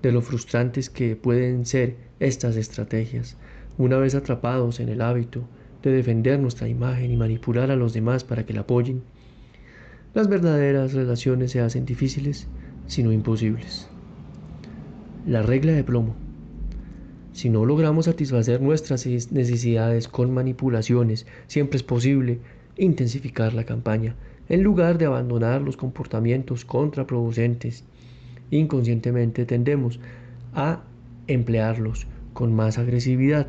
de lo frustrantes que pueden ser estas estrategias, una vez atrapados en el hábito de defender nuestra imagen y manipular a los demás para que la apoyen. Las verdaderas relaciones se hacen difíciles, sino imposibles. La regla de plomo. Si no logramos satisfacer nuestras necesidades con manipulaciones, siempre es posible intensificar la campaña, en lugar de abandonar los comportamientos contraproducentes. Inconscientemente tendemos a emplearlos con más agresividad.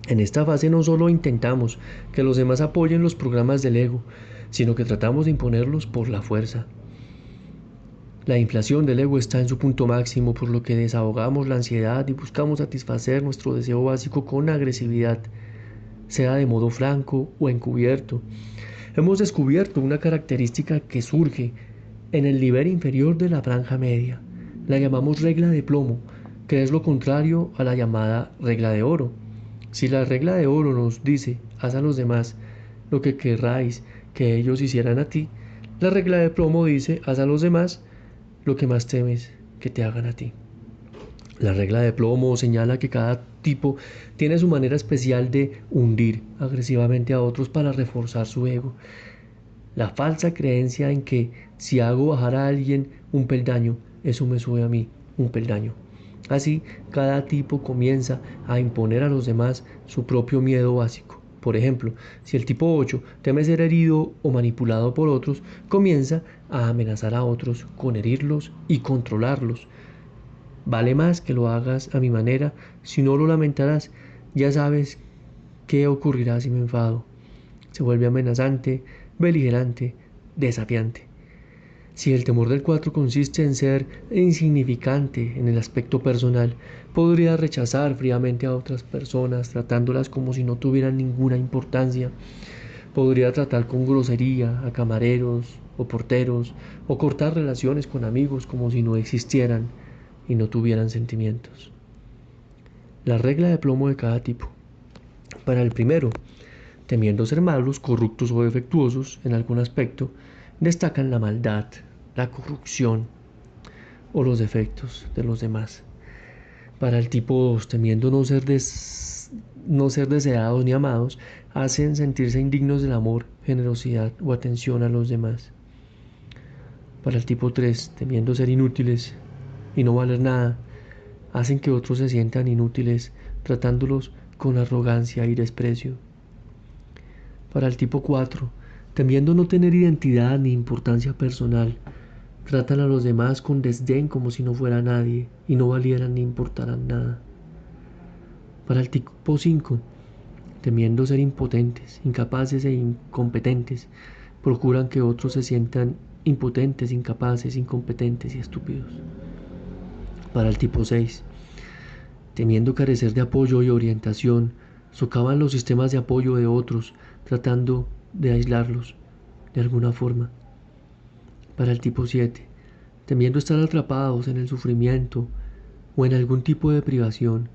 En esta fase no solo intentamos que los demás apoyen los programas del ego, sino que tratamos de imponerlos por la fuerza. La inflación del ego está en su punto máximo, por lo que desahogamos la ansiedad y buscamos satisfacer nuestro deseo básico con agresividad, sea de modo franco o encubierto. Hemos descubierto una característica que surge en el nivel inferior de la franja media. La llamamos regla de plomo, que es lo contrario a la llamada regla de oro. Si la regla de oro nos dice, haz a los demás lo que querráis que ellos hicieran a ti, la regla de plomo dice, haz a los demás lo que más temes que te hagan a ti. La regla de plomo señala que cada tipo tiene su manera especial de hundir agresivamente a otros para reforzar su ego. La falsa creencia en que si hago bajar a alguien un peldaño, eso me sube a mí un peldaño. Así, cada tipo comienza a imponer a los demás su propio miedo básico. Por ejemplo, si el tipo 8 teme ser herido o manipulado por otros, comienza a amenazar a otros con herirlos y controlarlos. Vale más que lo hagas a mi manera, si no lo lamentarás, ya sabes qué ocurrirá si me enfado. Se vuelve amenazante, beligerante, desafiante. Si el temor del 4 consiste en ser insignificante en el aspecto personal, podría rechazar fríamente a otras personas, tratándolas como si no tuvieran ninguna importancia. Podría tratar con grosería a camareros o porteros, o cortar relaciones con amigos como si no existieran y no tuvieran sentimientos. La regla de plomo de cada tipo. Para el primero, temiendo ser malos, corruptos o defectuosos en algún aspecto, destacan la maldad, la corrupción o los defectos de los demás. Para el tipo 2, temiendo no ser deseados ni amados, hacen sentirse indignos del amor, generosidad o atención a los demás. Para el tipo 3, temiendo ser inútiles y no valer nada, hacen que otros se sientan inútiles, tratándolos con arrogancia y desprecio. Para el tipo 4, temiendo no tener identidad ni importancia personal, tratan a los demás con desdén como si no fuera nadie y no valieran ni importaran nada. Para el tipo 5, temiendo ser impotentes, incapaces e incompetentes, procuran que otros se sientan impotentes, incapaces, incompetentes y estúpidos. Para el tipo 6, temiendo carecer de apoyo y orientación, socavan los sistemas de apoyo de otros, tratando de aislarlos de alguna forma. Para el tipo 7, temiendo estar atrapados en el sufrimiento o en algún tipo de privación,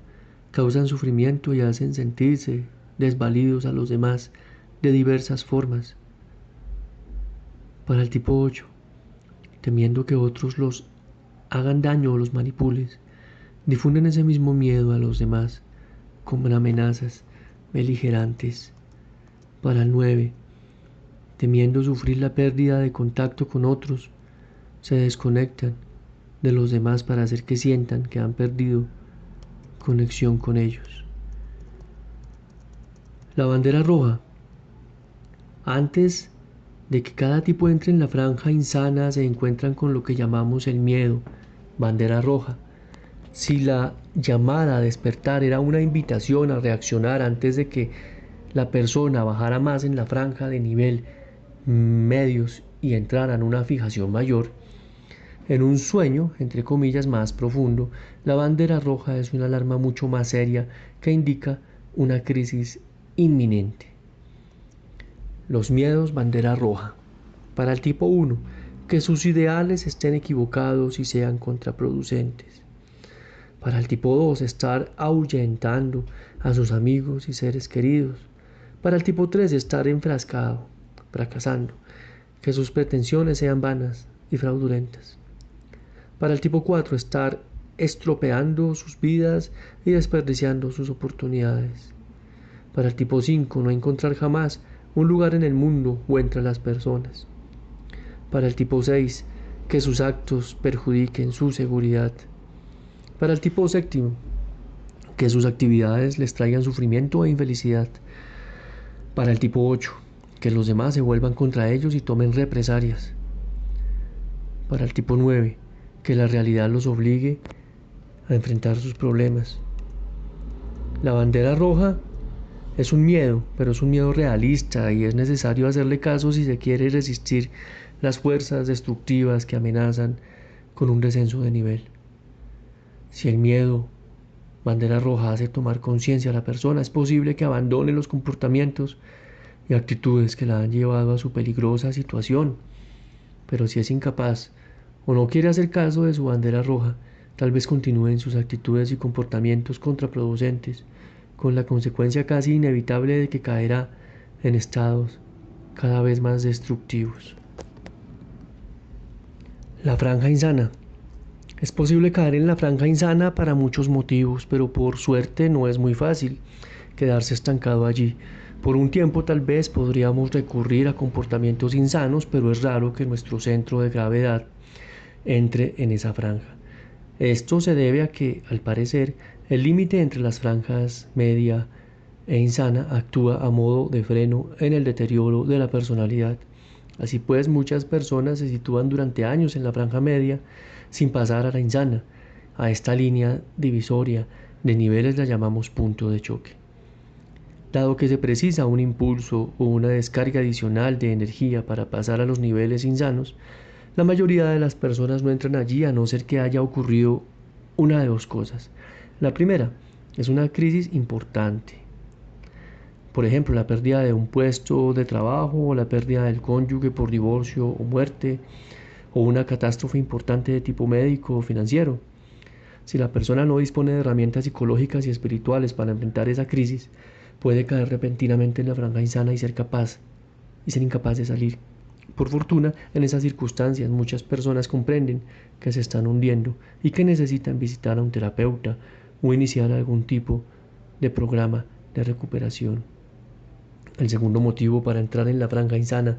causan sufrimiento y hacen sentirse desvalidos a los demás de diversas formas. Para el tipo 8, temiendo que otros los hagan daño o los manipulen, difunden ese mismo miedo a los demás con amenazas beligerantes. Para el 9, temiendo sufrir la pérdida de contacto con otros, se desconectan de los demás para hacer que sientan que han perdido conexión con ellos. La bandera roja. Antes de que cada tipo entre en la franja insana, se encuentran con lo que llamamos el miedo, bandera roja. Si la llamada a despertar era una invitación a reaccionar antes de que la persona bajara más en la franja de nivel medios y entrara en una fijación mayor, en un sueño, entre comillas, más profundo, la bandera roja es una alarma mucho más seria que indica una crisis inminente. Los miedos, bandera roja. Para el tipo 1, que sus ideales estén equivocados y sean contraproducentes. Para el tipo 2, estar ahuyentando a sus amigos y seres queridos. Para el tipo 3, estar enfrascado, fracasando, que sus pretensiones sean vanas y fraudulentas. Para el tipo 4, estar estropeando sus vidas y desperdiciando sus oportunidades. Para el tipo 5, no encontrar jamás un lugar en el mundo o entre las personas. Para el tipo 6, que sus actos perjudiquen su seguridad. Para el tipo 7, que sus actividades les traigan sufrimiento e infelicidad. Para el tipo 8, que los demás se vuelvan contra ellos y tomen represalias. Para el tipo 9, que la realidad los obligue a enfrentar sus problemas. La bandera roja es un miedo, pero es un miedo realista y es necesario hacerle caso si se quiere resistir las fuerzas destructivas que amenazan con un descenso de nivel. Si el miedo, bandera roja, hace tomar conciencia a la persona, es posible que abandone los comportamientos y actitudes que la han llevado a su peligrosa situación. Pero si es incapaz o no quiere hacer caso de su bandera roja, tal vez continúe en sus actitudes y comportamientos contraproducentes, con la consecuencia casi inevitable de que caerá en estados cada vez más destructivos. La franja insana. Es posible caer en la franja insana para muchos motivos, pero por suerte no es muy fácil quedarse estancado allí. Por un tiempo tal vez podríamos recurrir a comportamientos insanos, pero es raro que nuestro centro de gravedad entre en esa franja. Esto se debe a que, al parecer, el límite entre las franjas media e insana actúa a modo de freno en el deterioro de la personalidad. Así pues, muchas personas se sitúan durante años en la franja media sin pasar a la insana. A esta línea divisoria de niveles la llamamos punto de choque. Dado que se precisa un impulso o una descarga adicional de energía para pasar a los niveles insanos, la mayoría de las personas no entran allí a no ser que haya ocurrido una de dos cosas. La primera es una crisis importante. Por ejemplo, la pérdida de un puesto de trabajo o la pérdida del cónyuge por divorcio o muerte, o una catástrofe importante de tipo médico o financiero. Si la persona no dispone de herramientas psicológicas y espirituales para enfrentar esa crisis, puede caer repentinamente en la franja insana y ser incapaz de salir. Por fortuna, en esas circunstancias muchas personas comprenden que se están hundiendo y que necesitan visitar a un terapeuta o iniciar algún tipo de programa de recuperación. El segundo motivo para entrar en la franja insana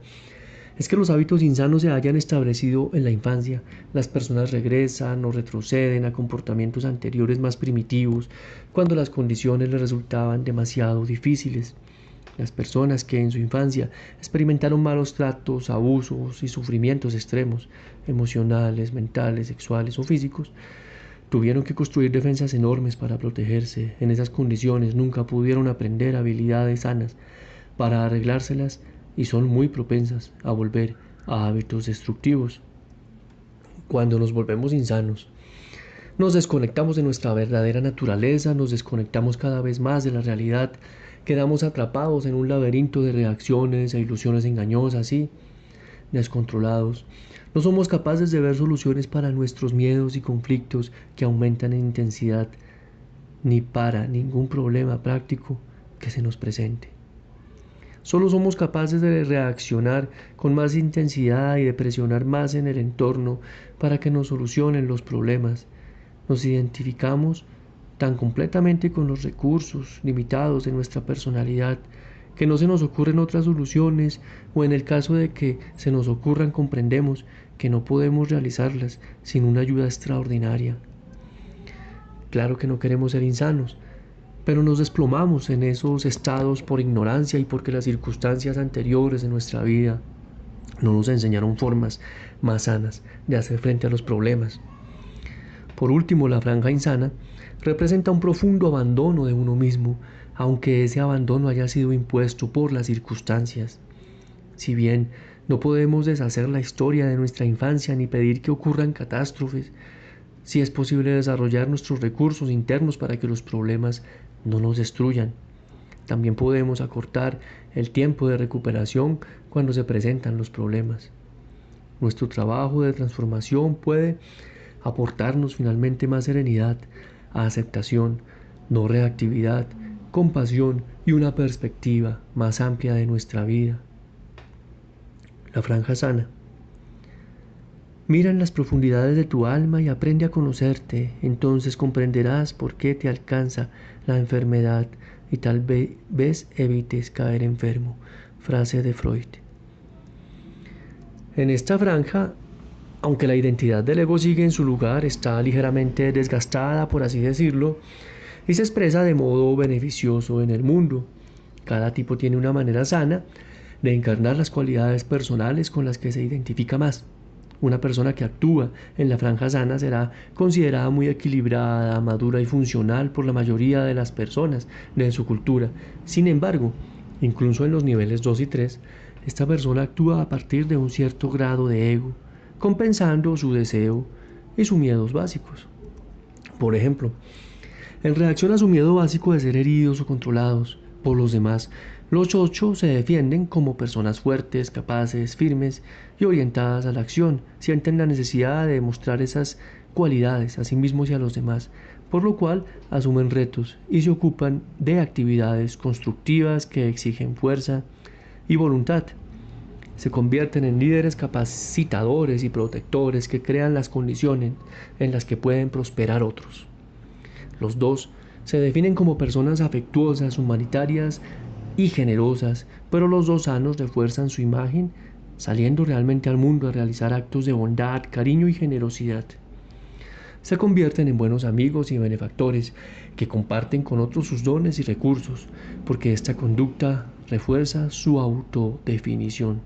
es que los hábitos insanos se hayan establecido en la infancia. Las personas regresan o retroceden a comportamientos anteriores más primitivos cuando las condiciones les resultaban demasiado difíciles. Las personas que en su infancia experimentaron malos tratos, abusos y sufrimientos extremos, emocionales, mentales, sexuales o físicos, tuvieron que construir defensas enormes para protegerse. En esas condiciones nunca pudieron aprender habilidades sanas para arreglárselas y son muy propensas a volver a hábitos destructivos. Cuando nos volvemos insanos, nos desconectamos de nuestra verdadera naturaleza, nos desconectamos cada vez más de la realidad, quedamos atrapados en un laberinto de reacciones e ilusiones engañosas y descontrolados. No somos capaces de ver soluciones para nuestros miedos y conflictos que aumentan en intensidad, ni para ningún problema práctico que se nos presente. Solo somos capaces de reaccionar con más intensidad y de presionar más en el entorno para que nos solucionen los problemas. Nos identificamos tan completamente con los recursos limitados de nuestra personalidad que no se nos ocurren otras soluciones, o en el caso de que se nos ocurran comprendemos que no podemos realizarlas sin una ayuda extraordinaria. Claro que no queremos ser insanos, pero nos desplomamos en esos estados por ignorancia y porque las circunstancias anteriores de nuestra vida no nos enseñaron formas más sanas de hacer frente a los problemas. Por último, la franja insana representa un profundo abandono de uno mismo, aunque ese abandono haya sido impuesto por las circunstancias. Si bien no podemos deshacer la historia de nuestra infancia ni pedir que ocurran catástrofes, sí es posible desarrollar nuestros recursos internos para que los problemas no nos destruyan. También podemos acortar el tiempo de recuperación cuando se presentan los problemas. Nuestro trabajo de transformación puede aportarnos finalmente más serenidad, aceptación, no reactividad, compasión y una perspectiva más amplia de nuestra vida. La franja sana. Mira en las profundidades de tu alma y aprende a conocerte, entonces comprenderás por qué te alcanza la enfermedad y tal vez evites caer enfermo. Frase de Freud. En esta franja, aunque la identidad del ego sigue en su lugar, está ligeramente desgastada, por así decirlo, y se expresa de modo beneficioso en el mundo. Cada tipo tiene una manera sana de encarnar las cualidades personales con las que se identifica más. Una persona que actúa en la franja sana será considerada muy equilibrada, madura y funcional por la mayoría de las personas de su cultura. Sin embargo, incluso en los niveles 2 y 3, esta persona actúa a partir de un cierto grado de ego, compensando su deseo y sus miedos básicos. Por ejemplo, en reacción a su miedo básico de ser heridos o controlados por los demás, los 8 se defienden como personas fuertes, capaces, firmes y orientadas a la acción. Sienten la necesidad de demostrar esas cualidades a sí mismos y a los demás, por lo cual asumen retos y se ocupan de actividades constructivas que exigen fuerza y voluntad. Se convierten en líderes capacitadores y protectores que crean las condiciones en las que pueden prosperar otros. Los 2 se definen como personas afectuosas, humanitarias y generosas, pero los 2 sanos refuerzan su imagen saliendo realmente al mundo a realizar actos de bondad, cariño y generosidad. Se convierten en buenos amigos y benefactores que comparten con otros sus dones y recursos, porque esta conducta refuerza su autodefinición.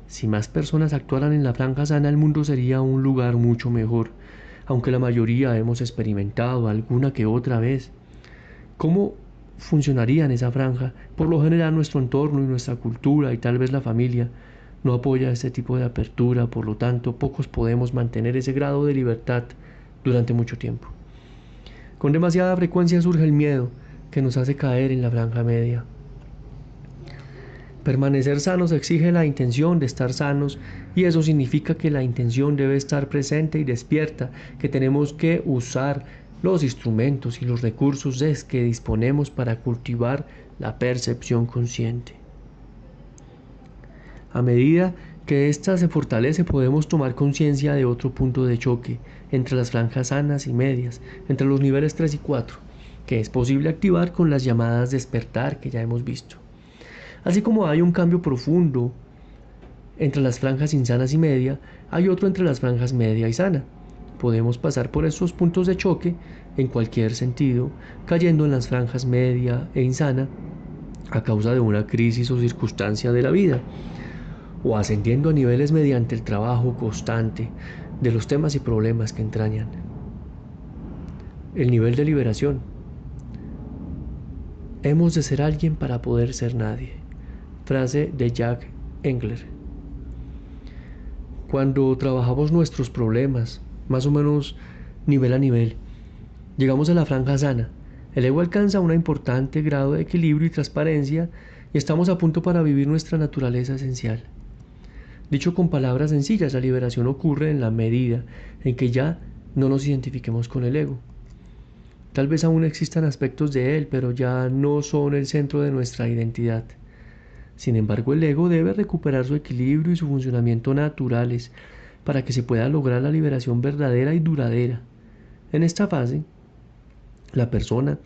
Si más personas actuaran en la franja sana, el mundo sería un lugar mucho mejor, aunque la mayoría hemos experimentado alguna que otra vez. ¿Cómo funcionaría en esa franja? Por lo general nuestro entorno y nuestra cultura y tal vez la familia no apoya este tipo de apertura, por lo tanto pocos podemos mantener ese grado de libertad durante mucho tiempo. Con demasiada frecuencia surge el miedo que nos hace caer en la franja media. Permanecer sanos exige la intención de estar sanos y eso significa que la intención debe estar presente y despierta, que tenemos que usar los instrumentos y los recursos que disponemos para cultivar la percepción consciente. A medida que ésta se fortalece podemos tomar conciencia de otro punto de choque entre las franjas sanas y medias, entre los niveles 3 y 4, que es posible activar con las llamadas despertar que ya hemos visto. Así como hay un cambio profundo entre las franjas insanas y media, hay otro entre las franjas media y sana. Podemos pasar por estos puntos de choque en cualquier sentido, cayendo en las franjas media e insana a causa de una crisis o circunstancia de la vida, o ascendiendo a niveles mediante el trabajo constante de los temas y problemas que entrañan. El nivel de liberación. Hemos de ser alguien para poder ser nadie. Frase de Jack Engler. Cuando trabajamos nuestros problemas, más o menos nivel a nivel, llegamos a la franja sana. El ego alcanza un importante grado de equilibrio y transparencia y estamos a punto para vivir nuestra naturaleza esencial. Dicho con palabras sencillas, la liberación ocurre en la medida en que ya no nos identifiquemos con el ego. Tal vez aún existan aspectos de él, pero ya no son el centro de nuestra identidad. Sin embargo, el ego debe recuperar su equilibrio y su funcionamiento naturales para que se pueda lograr la liberación verdadera y duradera. En esta fase, la persona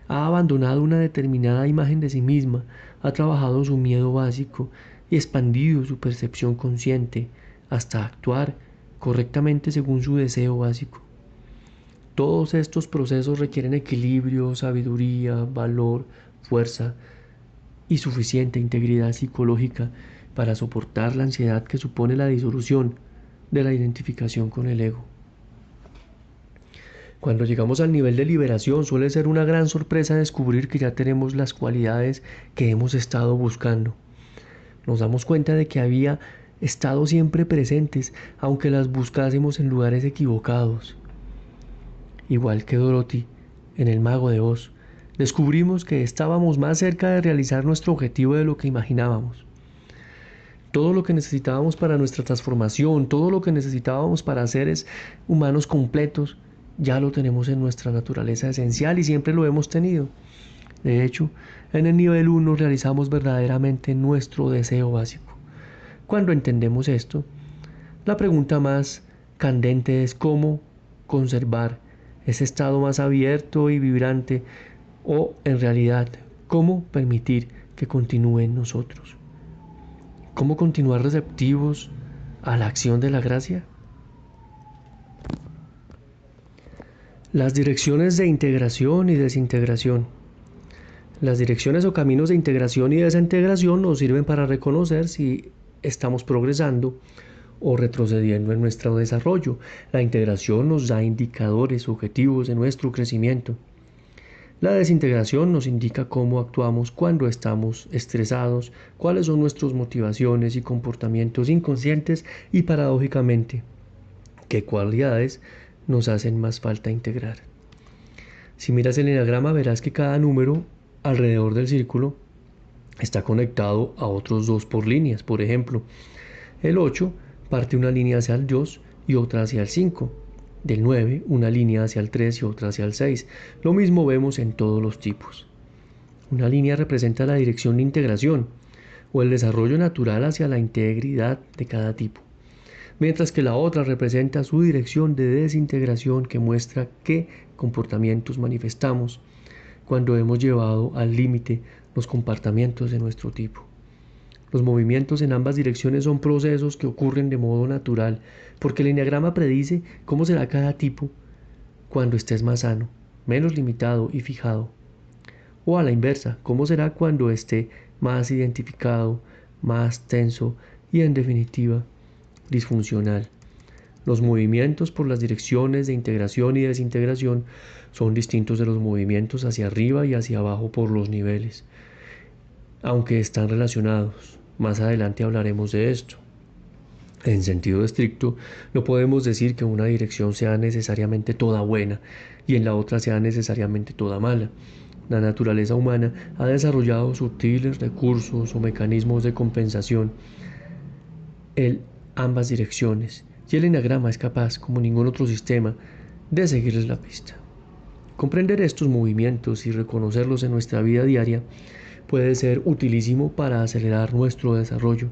ha abandonado una determinada imagen de sí misma, ha trabajado su miedo básico y expandido su percepción consciente hasta actuar correctamente según su deseo básico. Todos estos procesos requieren equilibrio, sabiduría, valor, fuerza y suficiente integridad psicológica para soportar la ansiedad que supone la disolución de la identificación con el ego. Cuando llegamos al nivel de liberación suele ser una gran sorpresa descubrir que ya tenemos las cualidades que hemos estado buscando. Nos damos cuenta de que había estado siempre presentes, aunque las buscásemos en lugares equivocados. Igual que Dorothy en El Mago de Oz, descubrimos que estábamos más cerca de realizar nuestro objetivo de lo que imaginábamos. Todo lo que necesitábamos para nuestra transformación, todo lo que necesitábamos para seres humanos completos, ya lo tenemos en nuestra naturaleza esencial y siempre lo hemos tenido. De hecho, en el nivel 1 realizamos verdaderamente nuestro deseo básico. Cuando entendemos esto, la pregunta más candente es cómo conservar ese estado más abierto y vibrante o, en realidad, cómo permitir que continúe en nosotros. ¿Cómo continuar receptivos a la acción de la gracia? Las direcciones de integración y desintegración. Las direcciones o caminos de integración y desintegración nos sirven para reconocer si estamos progresando o retrocediendo en nuestro desarrollo. La integración nos da indicadores objetivos de nuestro crecimiento. La desintegración nos indica cómo actuamos cuando estamos estresados, cuáles son nuestras motivaciones y comportamientos inconscientes y, paradójicamente, qué cualidades nos hacen más falta integrar. Si miras el eneagrama verás que cada número alrededor del círculo está conectado a otros dos por líneas. Por ejemplo, el 8 parte una línea hacia el 2 y otra hacia el 5. Del 9 una línea hacia el 3 y otra hacia el 6. Lo mismo vemos en todos los tipos. Una línea representa la dirección de integración o el desarrollo natural hacia la integridad de cada tipo, mientras que la otra representa su dirección de desintegración, que muestra qué comportamientos manifestamos cuando hemos llevado al límite los comportamientos de nuestro tipo. Los movimientos en ambas direcciones son procesos que ocurren de modo natural, porque el eneagrama predice cómo será cada tipo cuando estés más sano, menos limitado y fijado. O a la inversa, cómo será cuando esté más identificado, más tenso y, en definitiva, disfuncional. Los movimientos por las direcciones de integración y desintegración son distintos de los movimientos hacia arriba y hacia abajo por los niveles, aunque están relacionados. Más adelante hablaremos de esto. En sentido estricto, no podemos decir que una dirección sea necesariamente toda buena y en la otra sea necesariamente toda mala. La naturaleza humana ha desarrollado sutiles recursos o mecanismos de compensación en ambas direcciones, y el eneagrama es capaz, como ningún otro sistema, de seguirles la pista. Comprender estos movimientos y reconocerlos en nuestra vida diaria puede ser utilísimo para acelerar nuestro desarrollo.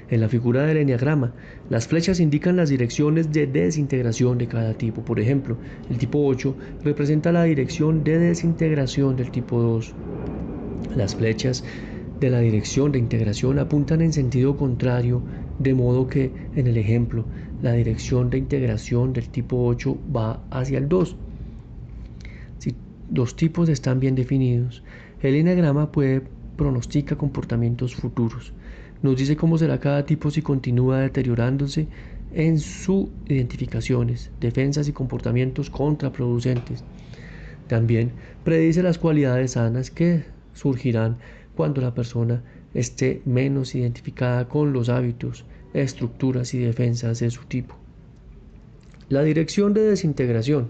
En la figura del eneagrama, las flechas indican las direcciones de desintegración de cada tipo. Por ejemplo, el tipo 8 representa la dirección de desintegración del tipo 2. Las flechas de la dirección de integración apuntan en sentido contrario, de modo que, en el ejemplo, la dirección de integración del tipo 8 va hacia el 2. Si los tipos están bien definidos, el eneagrama puede pronostica comportamientos futuros. Nos dice cómo será cada tipo si continúa deteriorándose en sus identificaciones, defensas y comportamientos contraproducentes. También predice las cualidades sanas que surgirán cuando la persona esté menos identificada con los hábitos, estructuras y defensas de su tipo. La dirección de desintegración.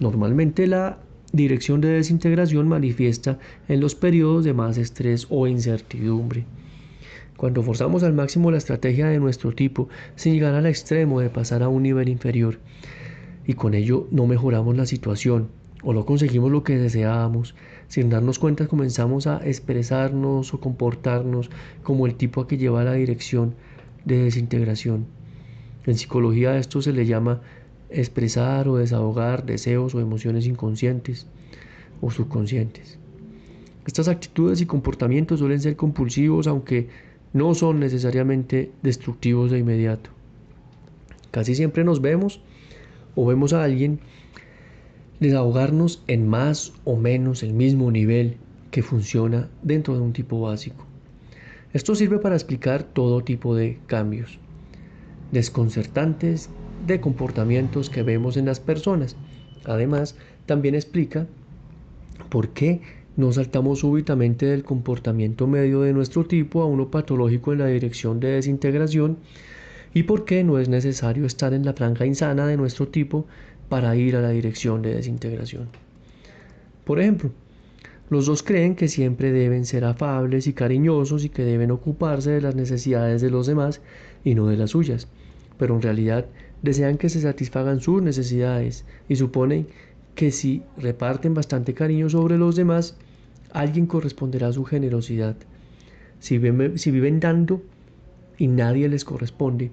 Normalmente la dirección de desintegración manifiesta en los periodos de más estrés o incertidumbre. Cuando forzamos al máximo la estrategia de nuestro tipo sin llegar al extremo de pasar a un nivel inferior, y con ello no mejoramos la situación o no conseguimos lo que deseábamos, sin darnos cuenta comenzamos a expresarnos o comportarnos como el tipo a que lleva la dirección de desintegración. En psicología a esto se le llama expresar o desahogar deseos o emociones inconscientes o subconscientes. Estas actitudes y comportamientos suelen ser compulsivos, aunque no son necesariamente destructivos de inmediato. Casi siempre nos vemos o vemos a alguien desahogarnos en más o menos el mismo nivel que funciona dentro de un tipo básico. Esto sirve para explicar todo tipo de cambios desconcertantes de comportamientos que vemos en las personas. Además, también explica por qué no saltamos súbitamente del comportamiento medio de nuestro tipo a uno patológico en la dirección de desintegración y por qué no es necesario estar en la franja insana de nuestro tipo para ir a la dirección de desintegración. Por ejemplo, los dos creen que siempre deben ser afables y cariñosos y que deben ocuparse de las necesidades de los demás y no de las suyas, pero en realidad desean que se satisfagan sus necesidades y suponen que si reparten bastante cariño sobre los demás, alguien corresponderá a su generosidad. Si viven dando y nadie les corresponde,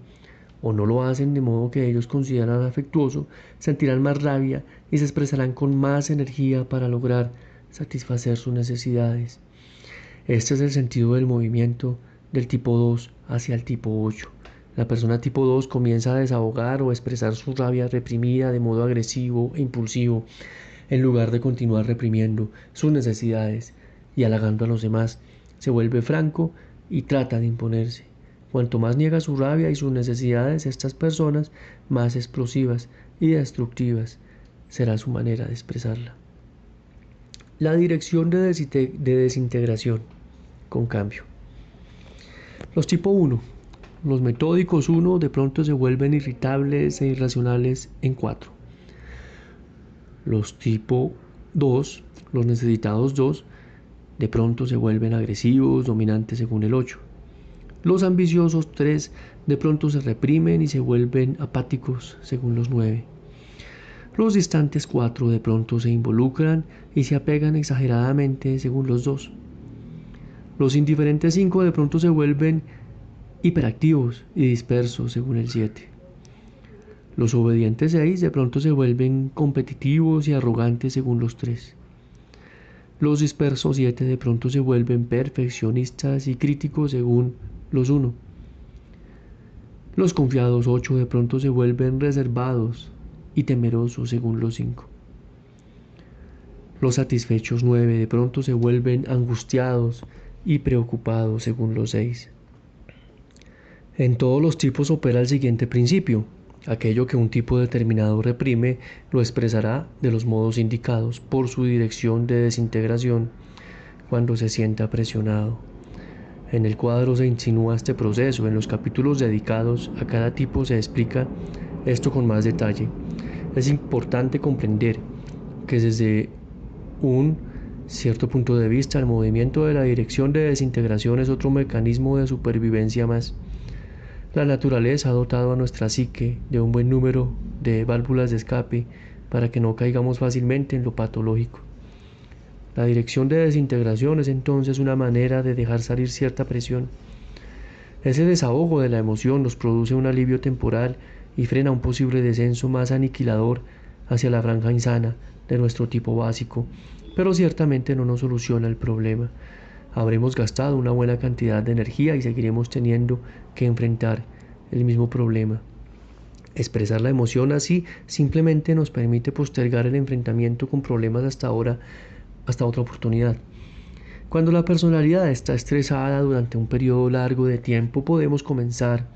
o no lo hacen de modo que ellos consideran afectuoso, sentirán más rabia y se expresarán con más energía para lograr satisfacer sus necesidades. Este es el sentido del movimiento del tipo 2 hacia el tipo 8. La persona tipo 2 comienza a desahogar o expresar su rabia reprimida de modo agresivo e impulsivo, en lugar de continuar reprimiendo sus necesidades y halagando a los demás. Se vuelve franco y trata de imponerse. Cuanto más niega su rabia y sus necesidades estas personas, más explosivas y destructivas será su manera de expresarla. La dirección de desintegración, con cambio. Los tipo 1. Los metódicos 1 de pronto se vuelven irritables e irracionales en 4. Los tipo 2, los necesitados 2, de pronto se vuelven agresivos, dominantes según el 8. Los ambiciosos 3 de pronto se reprimen y se vuelven apáticos según los 9. Los distantes 4 de pronto se involucran y se apegan exageradamente según los 2. Los indiferentes 5 de pronto se vuelven hiperactivos y dispersos según el 7. Los obedientes 6 de pronto se vuelven competitivos y arrogantes según los 3. Los dispersos 7 de pronto se vuelven perfeccionistas y críticos según los 1. Los confiados 8 de pronto se vuelven reservados y temerosos según los 5. Los satisfechos 9 de pronto se vuelven angustiados y preocupados según los 6. En todos los tipos opera el siguiente principio. Aquello que un tipo determinado reprime lo expresará de los modos indicados por su dirección de desintegración cuando se sienta presionado. En el cuadro se insinúa este proceso. En los capítulos dedicados a cada tipo se explica esto con más detalle. Es importante comprender que desde un cierto punto de vista el movimiento de la dirección de desintegración es otro mecanismo de supervivencia más. La naturaleza ha dotado a nuestra psique de un buen número de válvulas de escape para que no caigamos fácilmente en lo patológico. La dirección de desintegración es entonces una manera de dejar salir cierta presión. Ese desahogo de la emoción nos produce un alivio temporal y frena un posible descenso más aniquilador hacia la franja insana de nuestro tipo básico, pero ciertamente no nos soluciona el problema. Habremos gastado una buena cantidad de energía y seguiremos teniendo que enfrentar el mismo problema. Expresar la emoción así simplemente nos permite postergar el enfrentamiento con problemas hasta otra oportunidad. Cuando la personalidad está estresada durante un periodo largo de tiempo, podemos comenzar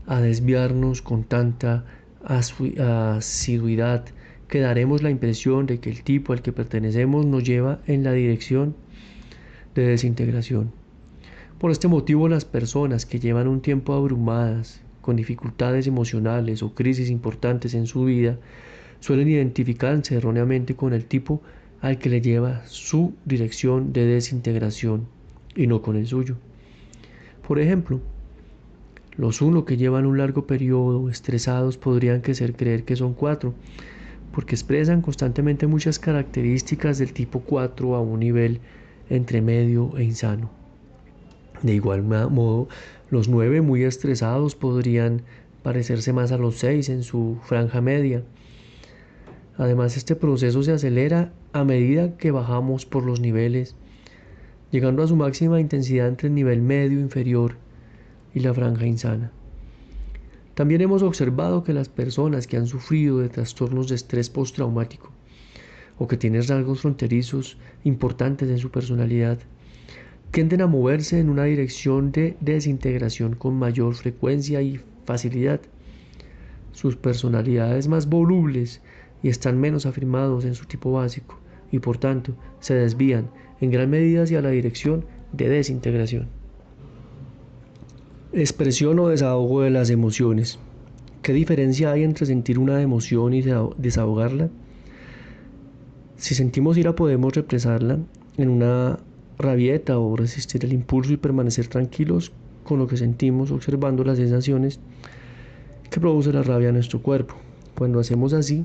a desviarnos con tanta asiduidad que daremos la impresión de que el tipo al que pertenecemos nos lleva en la dirección de desintegración. Por este motivo, las personas que llevan un tiempo abrumadas, con dificultades emocionales o crisis importantes en su vida, suelen identificarse erróneamente con el tipo al que le lleva su dirección de desintegración y no con el suyo. Por ejemplo, los 1 que llevan un largo periodo estresados podrían creer que son 4, porque expresan constantemente muchas características del tipo 4 a un nivel entre medio e insano. De igual modo, los 9 muy estresados podrían parecerse más a los 6 en su franja media. Además, este proceso se acelera a medida que bajamos por los niveles, llegando a su máxima intensidad entre el nivel medio inferior y la franja insana. También hemos observado que las personas que han sufrido de trastornos de estrés postraumático o que tienen rasgos fronterizos importantes en su personalidad, tienden a moverse en una dirección de desintegración con mayor frecuencia y facilidad. Sus personalidades más volubles y están menos afirmados en su tipo básico y por tanto se desvían en gran medida hacia la dirección de desintegración. Expresión o desahogo de las emociones. ¿Qué diferencia hay entre sentir una emoción y desahogarla? Si sentimos ira podemos represarla en una rabieta o resistir el impulso y permanecer tranquilos con lo que sentimos, observando las sensaciones que produce la rabia en nuestro cuerpo. Cuando hacemos así,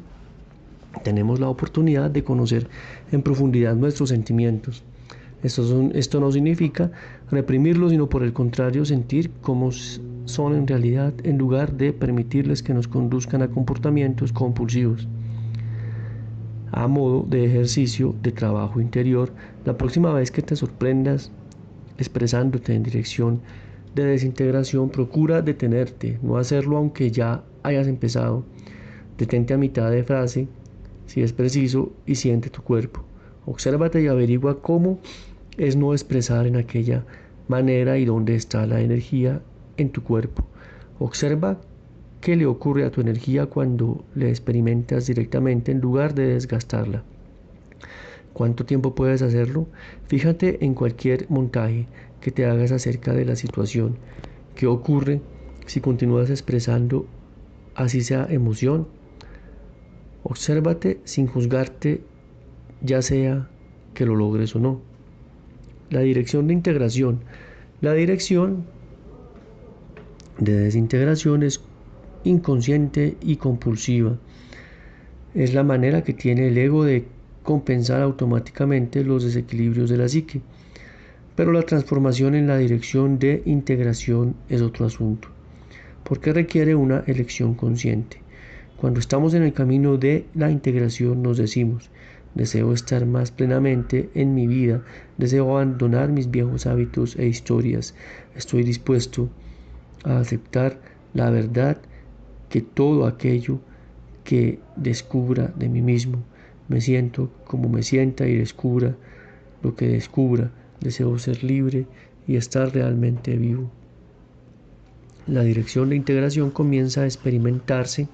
tenemos la oportunidad de conocer en profundidad nuestros sentimientos. Esto no significa reprimirlos, sino por el contrario, sentir cómo son en realidad en lugar de permitirles que nos conduzcan a comportamientos compulsivos. A modo de ejercicio de trabajo interior, la próxima vez que te sorprendas expresándote en dirección de desintegración, procura detenerte, no hacerlo aunque ya hayas empezado. Detente a mitad de frase, si es preciso, y siente tu cuerpo. Obsérvate y averigua cómo es no expresar en aquella manera y dónde está la energía en tu cuerpo. Observa qué le ocurre a tu energía cuando le experimentas directamente en lugar de desgastarla. ¿Cuánto tiempo puedes hacerlo? Fíjate en cualquier montaje que te hagas acerca de la situación. ¿Qué ocurre si continúas expresando así sea emoción? Obsérvate sin juzgarte, ya sea que lo logres o no. La dirección de integración. La dirección de desintegración es inconsciente y compulsiva. Es la manera que tiene el ego de compensar automáticamente los desequilibrios de la psique. Pero la transformación en la dirección de integración es otro asunto, porque requiere una elección consciente. Cuando estamos en el camino de la integración nos decimos: deseo estar más plenamente en mi vida, deseo abandonar mis viejos hábitos e historias, estoy dispuesto a aceptar la verdad que todo aquello que descubra de mí mismo, me siento como me sienta y descubra lo que descubra, deseo ser libre y estar realmente vivo. La dirección de integración comienza a experimentarse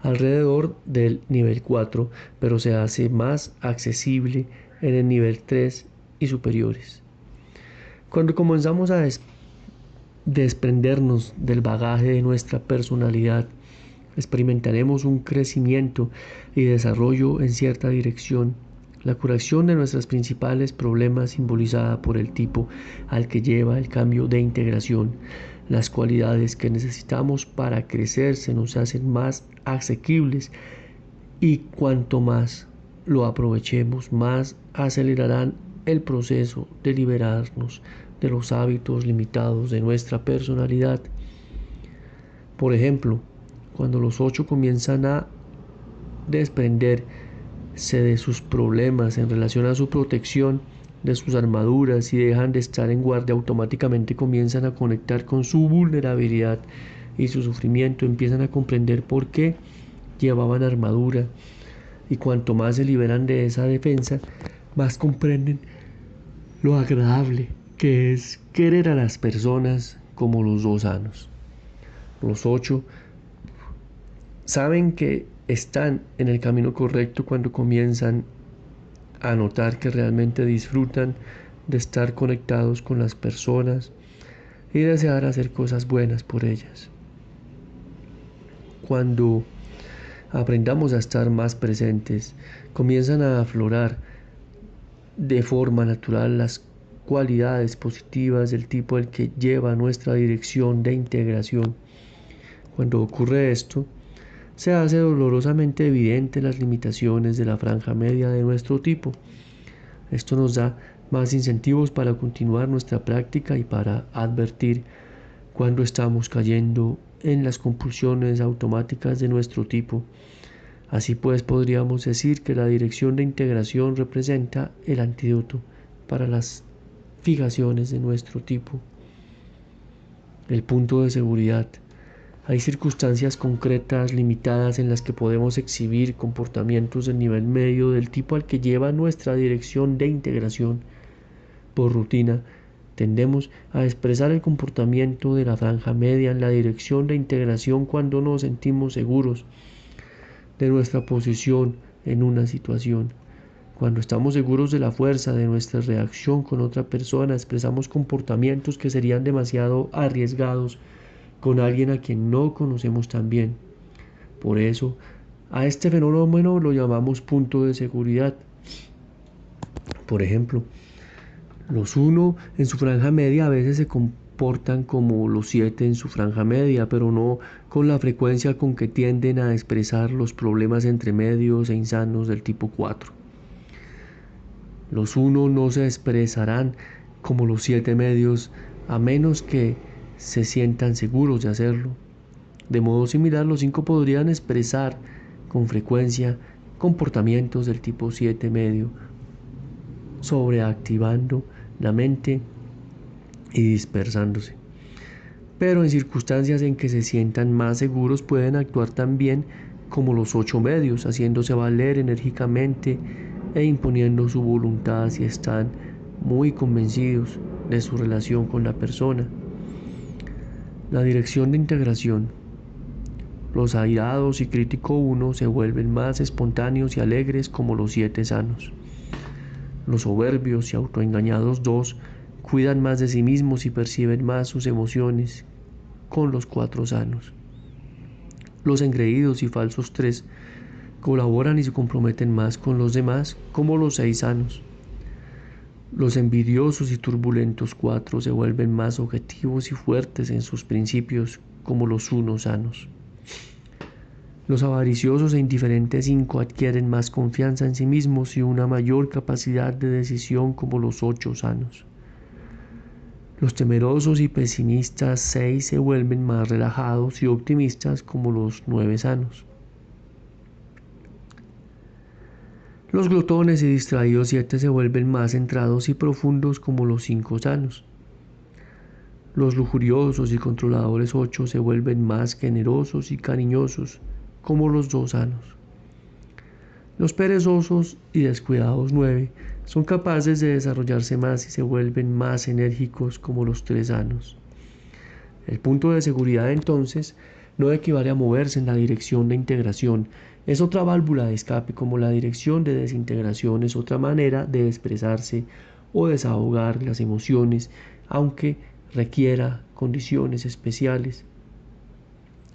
alrededor del nivel 4, pero se hace más accesible en el nivel 3 y superiores. Cuando comenzamos a desprendernos del bagaje de nuestra personalidad, experimentaremos un crecimiento y desarrollo en cierta dirección. La curación de nuestros principales problemas simbolizada por el tipo al que lleva el cambio de integración. Las cualidades que necesitamos para crecer se nos hacen más asequibles y cuanto más lo aprovechemos, más acelerarán el proceso de liberarnos de los hábitos limitados de nuestra personalidad. Por ejemplo, cuando los 8 comienzan a desprenderse de sus problemas en relación a su protección, de sus armaduras, y dejan de estar en guardia, automáticamente comienzan a conectar con su vulnerabilidad y su sufrimiento, empiezan a comprender por qué llevaban armadura, y cuanto más se liberan de esa defensa, más comprenden lo agradable que es querer a las personas como los 2 sanos. Los 8 saben que están en el camino correcto cuando comienzan a notar que realmente disfrutan de estar conectados con las personas y desear hacer cosas buenas por ellas. Cuando aprendamos a estar más presentes, comienzan a aflorar de forma natural las cualidades positivas del tipo al que lleva nuestra dirección de integración. Cuando ocurre esto, se hace dolorosamente evidente las limitaciones de la franja media de nuestro tipo. Esto nos da más incentivos para continuar nuestra práctica y para advertir cuando estamos cayendo en las compulsiones automáticas de nuestro tipo. Así pues, podríamos decir que la dirección de integración representa el antídoto para las fijaciones de nuestro tipo. El punto de seguridad. Hay circunstancias concretas, limitadas, en las que podemos exhibir comportamientos del nivel medio del tipo al que lleva nuestra dirección de integración. Por rutina, tendemos a expresar el comportamiento de la franja media en la dirección de integración cuando nos sentimos seguros de nuestra posición en una situación. Cuando estamos seguros de la fuerza de nuestra reacción con otra persona, expresamos comportamientos que serían demasiado arriesgados con alguien a quien no conocemos tan bien. Por eso, a este fenómeno lo llamamos punto de seguridad. Por ejemplo, los 1 en su franja media a veces se comportan como los 7 en su franja media, pero no con la frecuencia con que tienden a expresar los problemas entre medios e insanos del tipo 4. Los 1 no se expresarán como los 7 medios a menos que se sientan seguros de hacerlo. De modo similar, los 5 podrían expresar con frecuencia comportamientos del tipo 7 medio, sobreactivando la mente y dispersándose. Pero en circunstancias en que se sientan más seguros, pueden actuar también como los 8 medios, haciéndose valer enérgicamente e imponiendo su voluntad si están muy convencidos de su relación con la persona. La dirección de integración. Los airados y crítico 1 se vuelven más espontáneos y alegres como los 7 sanos. Los soberbios y autoengañados 2 cuidan más de sí mismos y perciben más sus emociones con los 4 sanos. Los engreídos y falsos 3 colaboran y se comprometen más con los demás como los 6 sanos. Los envidiosos y turbulentos 4 se vuelven más objetivos y fuertes en sus principios como los 1 sanos. Los avariciosos e indiferentes 5 adquieren más confianza en sí mismos y una mayor capacidad de decisión como los 8 sanos. Los temerosos y pesimistas 6 se vuelven más relajados y optimistas como los 9 sanos. Los glotones y distraídos 7 se vuelven más centrados y profundos como los 5 sanos. Los lujuriosos y controladores 8 se vuelven más generosos y cariñosos como los 2 sanos. Los perezosos y descuidados 9 son capaces de desarrollarse más y se vuelven más enérgicos como los 3 sanos. El punto de seguridad entonces no equivale a moverse en la dirección de integración, es otra válvula de escape como la dirección de desintegración es otra manera de expresarse o desahogar las emociones, aunque requiera condiciones especiales.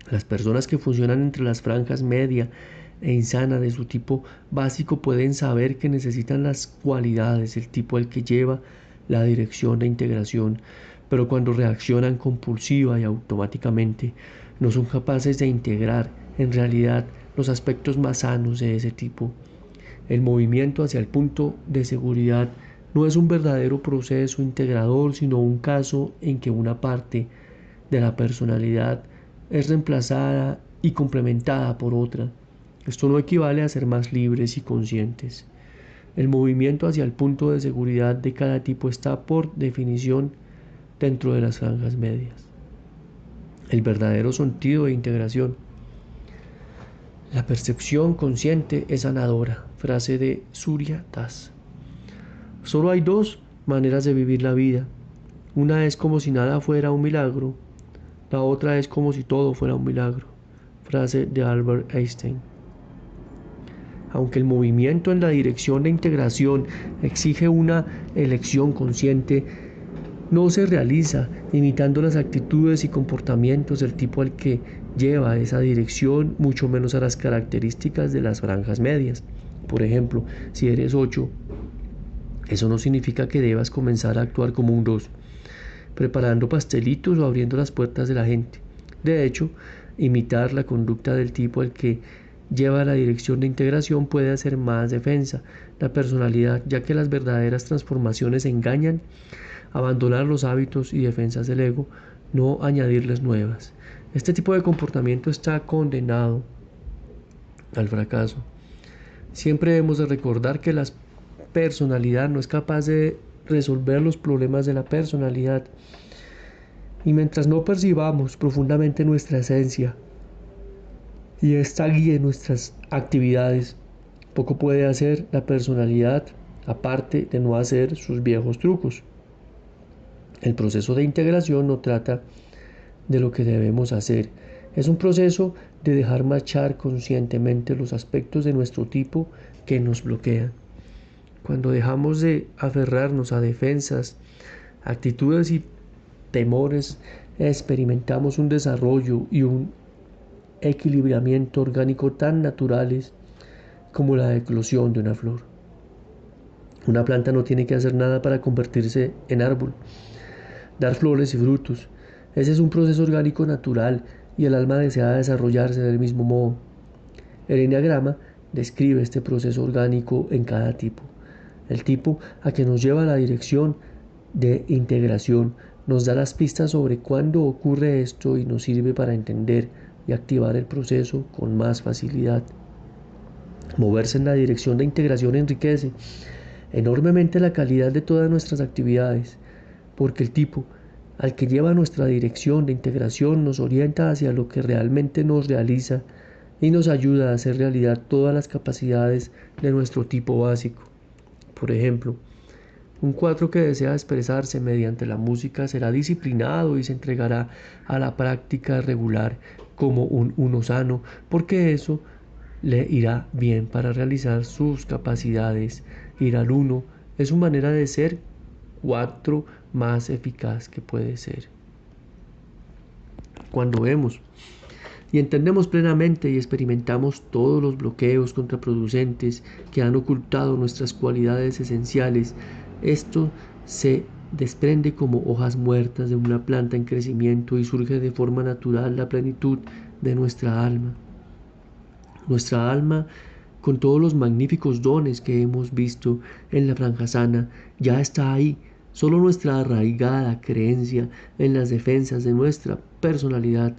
Las personas que funcionan entre las franjas media e insana de su tipo básico pueden saber que necesitan las cualidades del tipo al que lleva la dirección de integración, pero cuando reaccionan compulsiva y automáticamente, no son capaces de integrar en realidad los aspectos más sanos de ese tipo. El movimiento hacia el punto de seguridad no es un verdadero proceso integrador, sino un caso en que una parte de la personalidad es reemplazada y complementada por otra. Esto no equivale a ser más libres y conscientes. El movimiento hacia el punto de seguridad de cada tipo está por definición dentro de las franjas medias. El verdadero sentido de integración. La percepción consciente es sanadora. Frase de Surya Das. Solo hay dos maneras de vivir la vida. Una es como si nada fuera un milagro. La otra es como si todo fuera un milagro. Frase de Albert Einstein. Aunque el movimiento en la dirección de integración exige una elección consciente, no se realiza imitando las actitudes y comportamientos del tipo al que lleva esa dirección, mucho menos a las características de las franjas medias. Por ejemplo, si eres 8, eso no significa que debas comenzar a actuar como un 2, preparando pastelitos o abriendo las puertas de la gente. De hecho, imitar la conducta del tipo al que lleva la dirección de integración puede hacer más defensa la personalidad, ya que las verdaderas transformaciones engañan, abandonar los hábitos y defensas del ego, no añadirles nuevas. Este tipo de comportamiento está condenado al fracaso. Siempre debemos de recordar que la personalidad no es capaz de resolver los problemas de la personalidad. Y mientras no percibamos profundamente nuestra esencia y esta guíe nuestras actividades, poco puede hacer la personalidad aparte de no hacer sus viejos trucos. El proceso de integración no trata de lo que debemos hacer. Es un proceso de dejar marchar conscientemente los aspectos de nuestro tipo que nos bloquean. Cuando dejamos de aferrarnos a defensas, actitudes y temores, experimentamos un desarrollo y un equilibramiento orgánico tan naturales como la eclosión de una flor. Una planta no tiene que hacer nada para convertirse en árbol, dar flores y frutos. Ese es un proceso orgánico natural y el alma desea desarrollarse del mismo modo. El enneagrama describe este proceso orgánico en cada tipo. El tipo a que nos lleva la dirección de integración nos da las pistas sobre cuándo ocurre esto y nos sirve para entender y activar el proceso con más facilidad. Moverse en la dirección de integración enriquece enormemente la calidad de todas nuestras actividades, porque el tipo al que lleva nuestra dirección de integración nos orienta hacia lo que realmente nos realiza y nos ayuda a hacer realidad todas las capacidades de nuestro tipo básico. Por ejemplo, Un 4 que desea expresarse mediante la música será disciplinado y se entregará a la práctica regular como un 1 sano, porque eso le irá bien para realizar sus capacidades. Ir al 1 es su manera de ser 4 más eficaz que puede ser. Cuando vemos y entendemos plenamente y experimentamos todos los bloqueos contraproducentes que han ocultado nuestras cualidades esenciales, esto se desprende como hojas muertas de una planta en crecimiento y surge de forma natural la plenitud de nuestra alma. Nuestra alma, con todos los magníficos dones que hemos visto en la franja sana, ya está ahí. Solo nuestra arraigada creencia en las defensas de nuestra personalidad,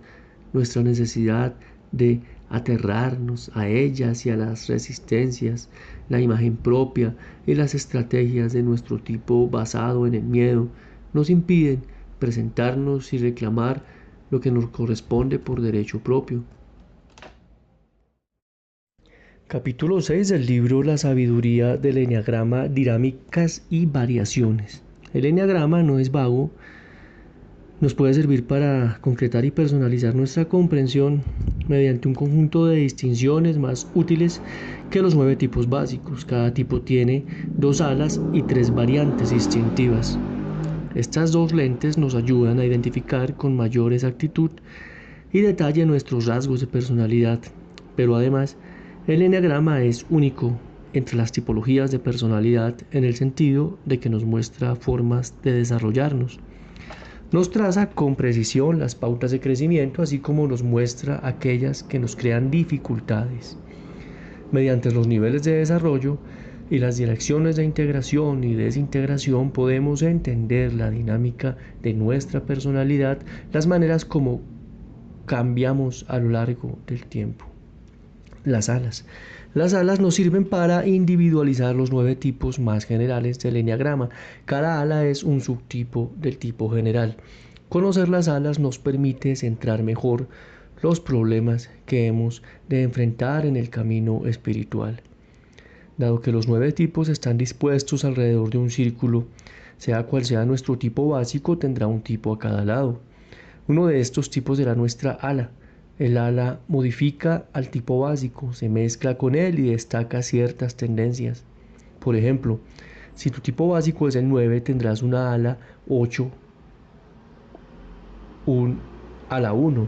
nuestra necesidad de aterrarnos a ellas y a las resistencias, la imagen propia y las estrategias de nuestro tipo basado en el miedo, nos impiden presentarnos y reclamar lo que nos corresponde por derecho propio. Capítulo 6 del libro La sabiduría del eneagrama, dinámicas y variaciones. El eneagrama no es vago, nos puede servir para concretar y personalizar nuestra comprensión mediante un conjunto de distinciones más útiles que los 9 tipos básicos. Cada tipo tiene 2 alas y 3 variantes distintivas. Estas 2 lentes nos ayudan a identificar con mayor exactitud y detalle nuestros rasgos de personalidad, pero además el eneagrama es único entre las tipologías de personalidad en el sentido de que nos muestra formas de desarrollarnos. Nos traza con precisión las pautas de crecimiento, así como nos muestra aquellas que nos crean dificultades. Mediante los niveles de desarrollo y las direcciones de integración y desintegración podemos entender la dinámica de nuestra personalidad, las maneras como cambiamos a lo largo del tiempo. Las alas. Las alas nos sirven para individualizar los 9 tipos más generales del eneagrama. Cada ala es un subtipo del tipo general. Conocer las alas nos permite centrar mejor los problemas que hemos de enfrentar en el camino espiritual. Dado que los 9 tipos están dispuestos alrededor de un círculo, sea cual sea nuestro tipo básico, tendrá un tipo a cada lado. Uno de estos tipos será nuestra ala. El ala modifica al tipo básico, se mezcla con él y destaca ciertas tendencias. Por ejemplo, si tu tipo básico es el 9, tendrás una ala 8, un ala 1.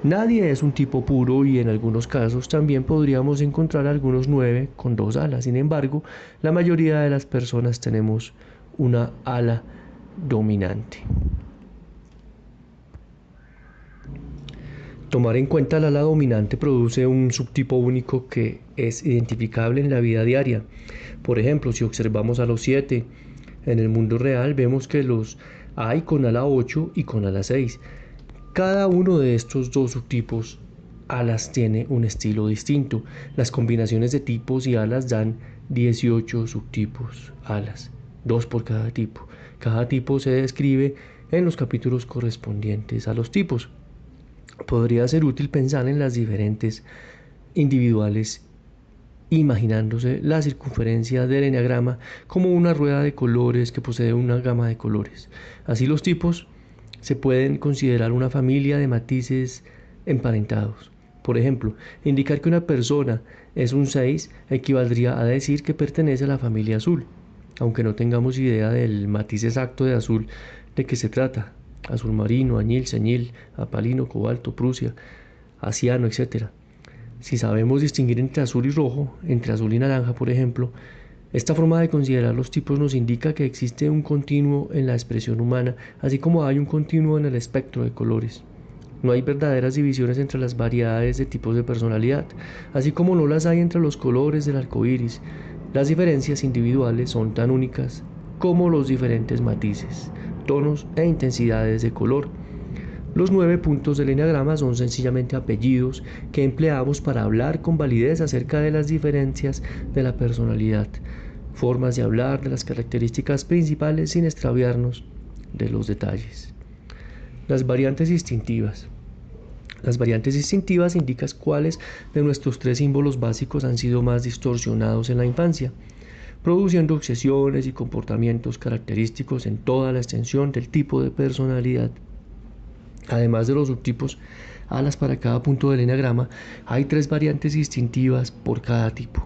Nadie es un tipo puro y en algunos casos también podríamos encontrar algunos 9 con 2 alas. Sin embargo, la mayoría de las personas tenemos una ala dominante. Tomar en cuenta el ala dominante produce un subtipo único que es identificable en la vida diaria. Por ejemplo, si observamos a los 7 en el mundo real, vemos que los hay con ala 8 y con ala 6. Cada uno de estos 2 subtipos alas tiene un estilo distinto. Las combinaciones de tipos y alas dan 18 subtipos alas, 2 por cada tipo. Cada tipo se describe en los capítulos correspondientes a los tipos. Podría ser útil pensar en las diferentes individuales, imaginándose la circunferencia del eneagrama como una rueda de colores que posee una gama de colores. Así los tipos se pueden considerar una familia de matices emparentados. Por ejemplo, indicar que una persona es un 6 equivaldría a decir que pertenece a la familia azul, aunque no tengamos idea del matiz exacto de azul de que se trata. Azul marino, añil, ceñil, apalino, cobalto, prusia, asiano, etc. Si sabemos distinguir entre azul y rojo, entre azul y naranja, por ejemplo, esta forma de considerar los tipos nos indica que existe un continuo en la expresión humana, así como hay un continuo en el espectro de colores. No hay verdaderas divisiones entre las variedades de tipos de personalidad, así como no las hay entre los colores del arco iris. Las diferencias individuales son tan únicas como los diferentes matices, tonos e intensidades de color. Los 9 puntos del eneagrama son sencillamente apellidos que empleamos para hablar con validez acerca de las diferencias de la personalidad, formas de hablar de las características principales sin extraviarnos de los detalles. Las variantes distintivas. Las variantes distintivas indican cuáles de nuestros 3 símbolos básicos han sido más distorsionados en la infancia. produciendo obsesiones y comportamientos característicos en toda la extensión del tipo de personalidad. Además de los subtipos, alas para cada punto del eneagrama, hay 3 variantes distintivas por cada tipo,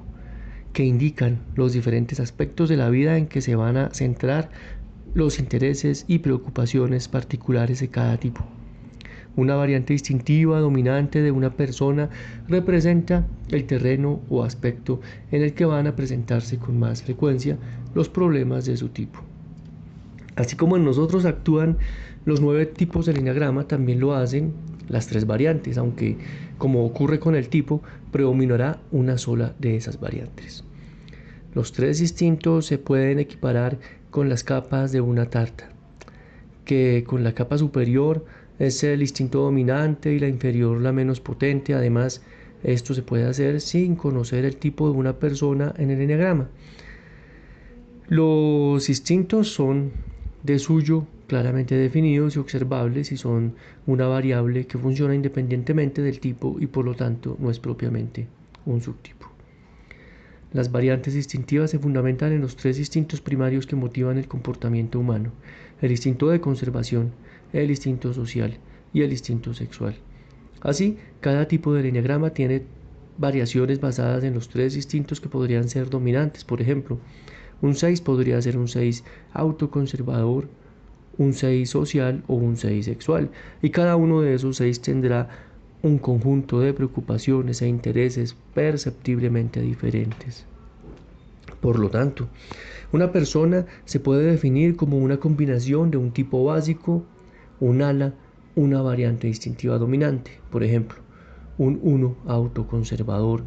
que indican los diferentes aspectos de la vida en que se van a centrar los intereses y preocupaciones particulares de cada tipo. Una variante distintiva dominante de una persona representa el terreno o aspecto en el que van a presentarse con más frecuencia los problemas de su tipo. Así como en nosotros actúan los 9 tipos del eneagrama, también lo hacen las 3 variantes, aunque, como ocurre con el tipo, predominará una sola de esas variantes. Los 3 distintos se pueden equiparar con las capas de una tarta, que con la capa superior es el instinto dominante y la inferior la menos potente. Además, esto se puede hacer sin conocer el tipo de una persona en el eneagrama. Los instintos son de suyo claramente definidos y observables y son una variable que funciona independientemente del tipo y por lo tanto no es propiamente un subtipo. Las variantes distintivas se fundamentan en los 3 instintos primarios que motivan el comportamiento humano: el instinto de conservación, el instinto social y el instinto sexual. Así, cada tipo del eneagrama tiene variaciones basadas en los 3 instintos que podrían ser dominantes. Por ejemplo, un 6 podría ser un 6 autoconservador, un 6 social o un 6 sexual, y cada uno de esos 6 tendrá un conjunto de preocupaciones e intereses perceptiblemente diferentes. Por lo tanto, una persona se puede definir como una combinación de un tipo básico, un ala, una variante distintiva dominante. Por ejemplo, un 1 autoconservador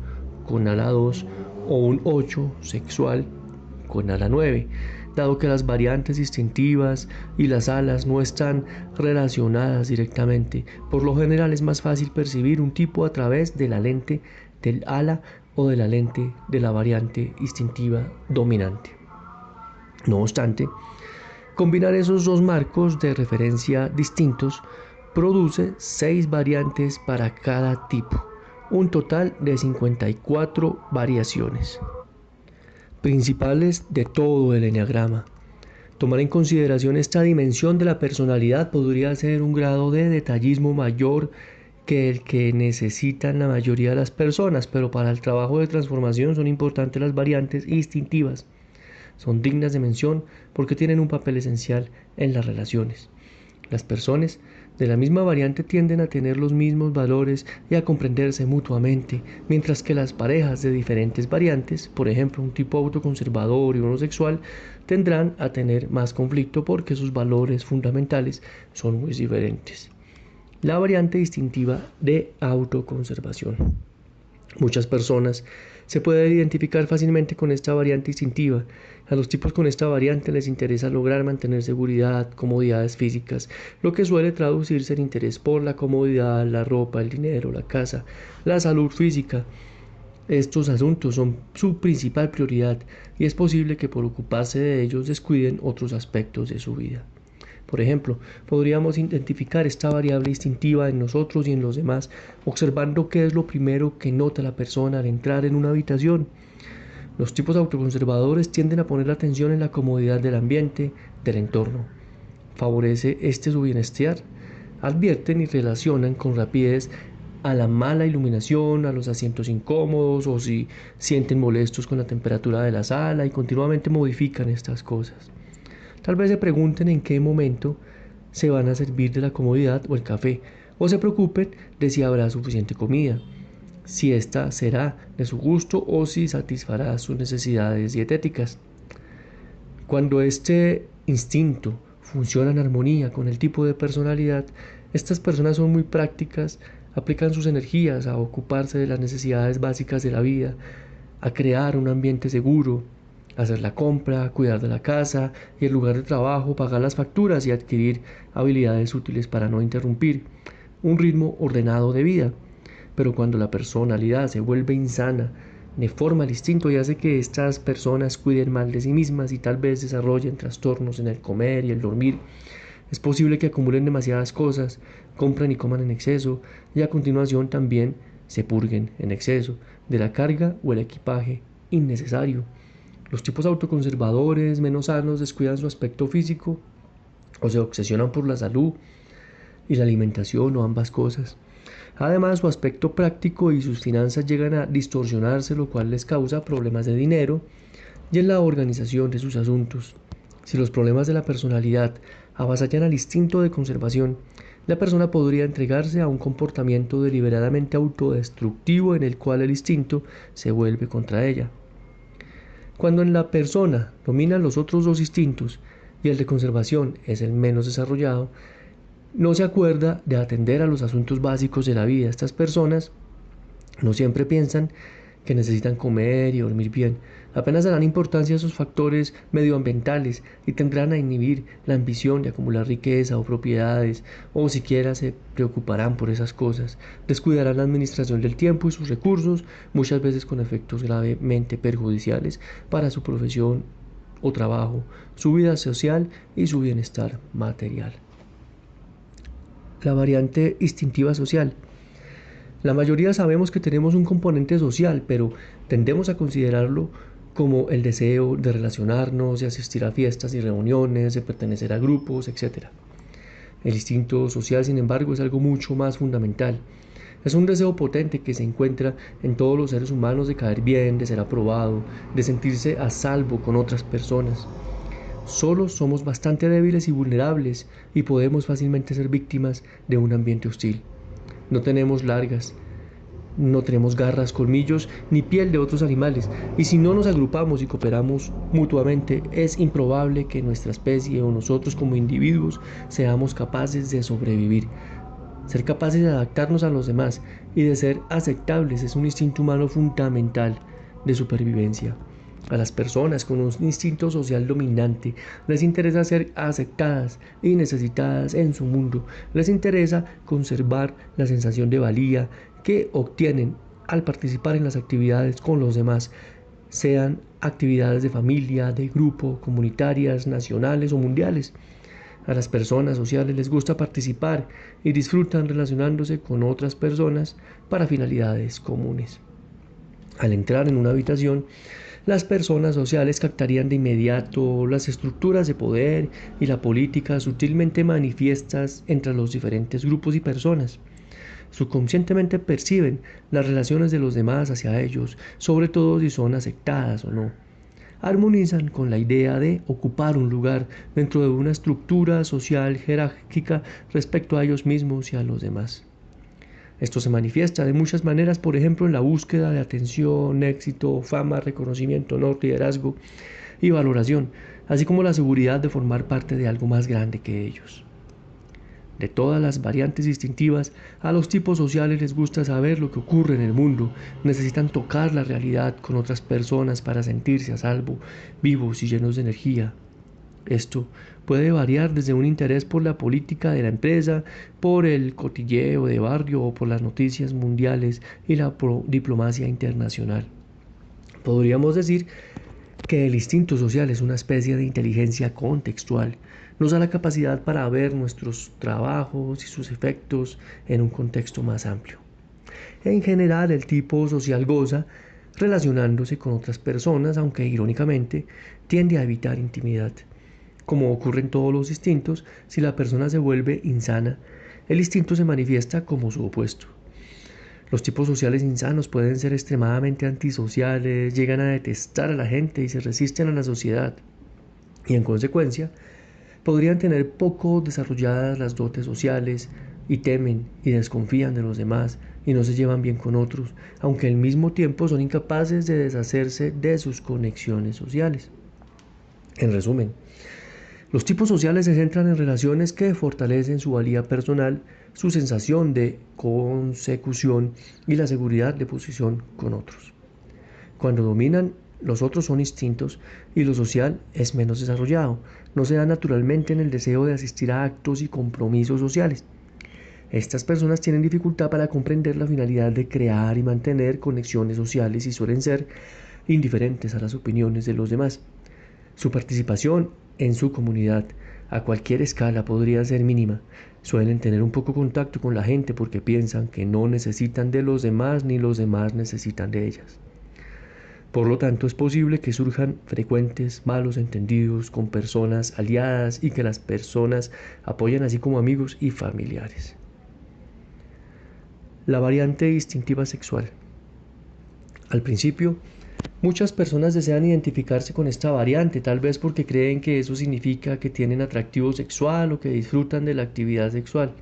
con ala 2 o un 8 sexual con ala 9. Dado que las variantes distintivas y las alas no están relacionadas directamente, por lo general es más fácil percibir un tipo a través de la lente del ala o de la lente de la variante distintiva dominante. No obstante, combinar esos 2 marcos de referencia distintos produce 6 variantes para cada tipo, un total de 54 variaciones principales de todo el eneagrama. Tomar en consideración esta dimensión de la personalidad podría ser un grado de detallismo mayor que el que necesitan la mayoría de las personas, pero para el trabajo de transformación son importantes las variantes instintivas. Son dignas de mención porque tienen un papel esencial en las relaciones. Las personas de la misma variante tienden a tener los mismos valores y a comprenderse mutuamente, mientras que las parejas de diferentes variantes, por ejemplo un tipo autoconservador y uno sexual, tendrán a tener más conflicto porque sus valores fundamentales son muy diferentes. La variante distintiva de autoconservación. Muchas personas se pueden identificar fácilmente con esta variante instintiva. A los tipos con esta variante les interesa lograr mantener seguridad, comodidades físicas, lo que suele traducirse en interés por la comodidad, la ropa, el dinero, la casa, la salud física. Estos asuntos son su principal prioridad y es posible que por ocuparse de ellos descuiden otros aspectos de su vida. Por ejemplo, podríamos identificar esta variable instintiva en nosotros y en los demás, observando qué es lo primero que nota la persona al entrar en una habitación. Los tipos autoconservadores tienden a poner la atención en la comodidad del ambiente, del entorno. ¿Favorece su bienestar? Advierten y relacionan con rapidez a la mala iluminación, a los asientos incómodos o si sienten molestos con la temperatura de la sala y continuamente modifican estas cosas. Tal vez se pregunten en qué momento se van a servir de la comodidad o el café, o se preocupen de si habrá suficiente comida, si ésta será de su gusto o si satisfará sus necesidades dietéticas. Cuando este instinto funciona en armonía con el tipo de personalidad, estas personas son muy prácticas, aplican sus energías a ocuparse de las necesidades básicas de la vida, a crear un ambiente seguro, hacer la compra, cuidar de la casa y el lugar de trabajo, pagar las facturas y adquirir habilidades útiles para no interrumpir un ritmo ordenado de vida. Pero cuando la personalidad se vuelve insana, deforma el instinto y hace que estas personas cuiden mal de sí mismas y tal vez desarrollen trastornos en el comer y el dormir, es posible que acumulen demasiadas cosas, compren y coman en exceso y a continuación también se purguen en exceso de la carga o el equipaje innecesario. Los tipos autoconservadores, menos sanos, descuidan su aspecto físico o se obsesionan por la salud y la alimentación o ambas cosas. Además, su aspecto práctico y sus finanzas llegan a distorsionarse, lo cual les causa problemas de dinero y en la organización de sus asuntos. Si los problemas de la personalidad avasallan al instinto de conservación, la persona podría entregarse a un comportamiento deliberadamente autodestructivo en el cual el instinto se vuelve contra ella. Cuando en la persona dominan los otros dos instintos y el de conservación es el menos desarrollado, no se acuerda de atender a los asuntos básicos de la vida. Estas personas no siempre piensan que necesitan comer y dormir bien. Apenas darán importancia a esos factores medioambientales y tendrán a inhibir la ambición de acumular riqueza o propiedades, o siquiera se preocuparán por esas cosas. Descuidarán la administración del tiempo y sus recursos, muchas veces con efectos gravemente perjudiciales para su profesión o trabajo, su vida social y su bienestar material. La variante instintiva social. La mayoría sabemos que tenemos un componente social, pero tendemos a considerarlo como el deseo de relacionarnos, de asistir a fiestas y reuniones, de pertenecer a grupos, etc. El instinto social, sin embargo, es algo mucho más fundamental. Es un deseo potente que se encuentra en todos los seres humanos de caer bien, de ser aprobado, de sentirse a salvo con otras personas. Solos somos bastante débiles y vulnerables y podemos fácilmente ser víctimas de un ambiente hostil. No tenemos garras, colmillos ni piel de otros animales, y si no nos agrupamos y cooperamos mutuamente, es improbable que nuestra especie o nosotros como individuos seamos capaces de sobrevivir. Ser capaces de adaptarnos a los demás y de ser aceptables es un instinto humano fundamental de supervivencia. A las personas con un instinto social dominante les interesa ser aceptadas y necesitadas en su mundo. Les interesa conservar la sensación de valía que obtienen al participar en las actividades con los demás, sean actividades de familia, de grupo, comunitarias, nacionales o mundiales. A las personas sociales les gusta participar y disfrutan relacionándose con otras personas para finalidades comunes. Al entrar en una habitación, las personas sociales captarían de inmediato las estructuras de poder y la política sutilmente manifiestas entre los diferentes grupos y personas. Subconscientemente perciben las relaciones de los demás hacia ellos, sobre todo si son aceptadas o no. Armonizan con la idea de ocupar un lugar dentro de una estructura social jerárquica respecto a ellos mismos y a los demás. Esto se manifiesta de muchas maneras, por ejemplo, en la búsqueda de atención, éxito, fama, reconocimiento, honor, liderazgo y valoración, así como la seguridad de formar parte de algo más grande que ellos. De todas las variantes distintivas, a los tipos sociales les gusta saber lo que ocurre en el mundo, necesitan tocar la realidad con otras personas para sentirse a salvo, vivos y llenos de energía. Esto puede variar desde un interés por la política de la empresa, por el cotilleo de barrio o por las noticias mundiales y la diplomacia internacional. Podríamos decir que el instinto social es una especie de inteligencia contextual. Nos da la capacidad para ver nuestros trabajos y sus efectos en un contexto más amplio. En general, el tipo social goza relacionándose con otras personas, aunque irónicamente tiende a evitar intimidad. Como ocurre en todos los instintos, si la persona se vuelve insana, el instinto se manifiesta como su opuesto. Los tipos sociales insanos pueden ser extremadamente antisociales, llegan a detestar a la gente y se resisten a la sociedad. Y en consecuencia, podrían tener poco desarrolladas las dotes sociales y temen y desconfían de los demás y no se llevan bien con otros, aunque al mismo tiempo son incapaces de deshacerse de sus conexiones sociales. En resumen, los tipos sociales se centran en relaciones que fortalecen su valía personal, su sensación de consecución y la seguridad de posición con otros. Cuando dominan, los otros son instintos y lo social es menos desarrollado. No se da naturalmente en el deseo de asistir a actos y compromisos sociales. Estas personas tienen dificultad para comprender la finalidad de crear y mantener conexiones sociales y suelen ser indiferentes a las opiniones de los demás. Su participación en su comunidad a cualquier escala podría ser mínima. Suelen tener un poco contacto con la gente porque piensan que no necesitan de los demás ni los demás necesitan de ellas. Por lo tanto, es posible que surjan frecuentes malos entendidos con personas aliadas y que las personas apoyen así como amigos y familiares. La variante distintiva sexual. Al principio, muchas personas desean identificarse con esta variante, tal vez porque creen que eso significa que tienen atractivo sexual o que disfrutan de la actividad sexual.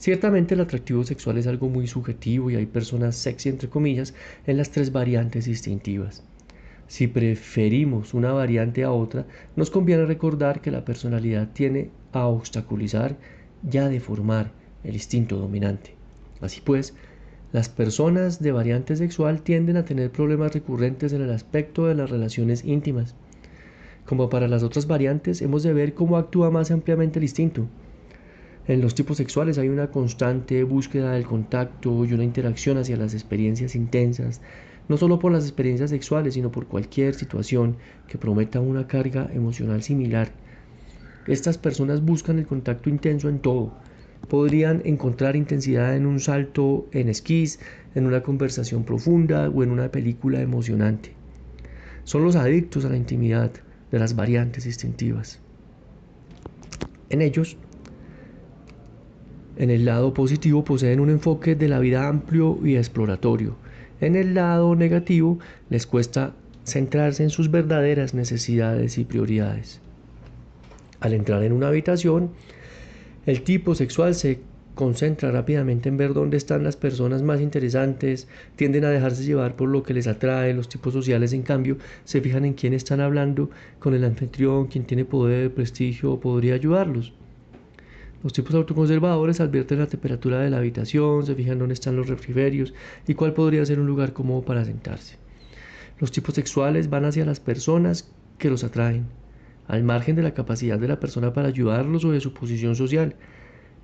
Ciertamente el atractivo sexual es algo muy subjetivo y hay personas sexy entre comillas en las tres variantes distintivas. Si preferimos una variante a otra, nos conviene recordar que la personalidad tiende a obstaculizar y a deformar el instinto dominante. Así pues, las personas de variante sexual tienden a tener problemas recurrentes en el aspecto de las relaciones íntimas. Como para las otras variantes, hemos de ver cómo actúa más ampliamente el instinto. En los tipos sexuales hay una constante búsqueda del contacto y una interacción hacia las experiencias intensas, no solo por las experiencias sexuales, sino por cualquier situación que prometa una carga emocional similar. Estas personas buscan el contacto intenso en todo. Podrían encontrar intensidad en un salto en esquís, en una conversación profunda o en una película emocionante. Son los adictos a la intimidad de las variantes distintivas. En ellos, en el lado positivo poseen un enfoque de la vida amplio y exploratorio. En el lado negativo les cuesta centrarse en sus verdaderas necesidades y prioridades. Al entrar en una habitación, el tipo sexual se concentra rápidamente en ver dónde están las personas más interesantes, tienden a dejarse llevar por lo que les atrae. Los tipos sociales, en cambio, se fijan en quién están hablando con el anfitrión, quién tiene poder, prestigio o podría ayudarlos. Los tipos autoconservadores advierten la temperatura de la habitación, se fijan dónde están los refrigerios y cuál podría ser un lugar cómodo para sentarse. Los tipos sexuales van hacia las personas que los atraen, al margen de la capacidad de la persona para ayudarlos o de su posición social.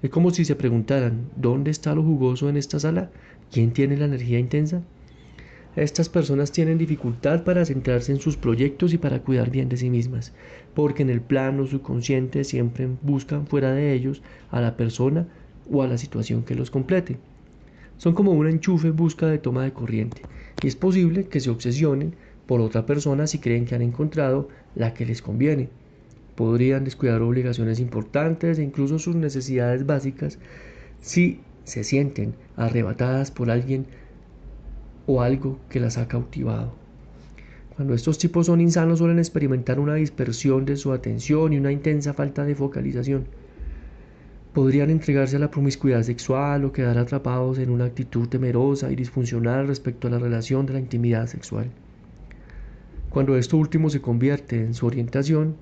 Es como si se preguntaran, ¿dónde está lo jugoso en esta sala? ¿Quién tiene la energía intensa? Estas personas tienen dificultad para centrarse en sus proyectos y para cuidar bien de sí mismas, porque en el plano subconsciente siempre buscan fuera de ellos a la persona o a la situación que los complete. Son como un enchufe en busca de toma de corriente, y es posible que se obsesionen por otra persona si creen que han encontrado la que les conviene. Podrían descuidar obligaciones importantes e incluso sus necesidades básicas si se sienten arrebatadas por alguien o algo que las ha cautivado. Cuando estos tipos son insanos suelen experimentar una dispersión de su atención y una intensa falta de focalización. Podrían entregarse a la promiscuidad sexual o quedar atrapados en una actitud temerosa y disfuncional respecto a la relación de la intimidad sexual. Cuando esto último se convierte en su orientación,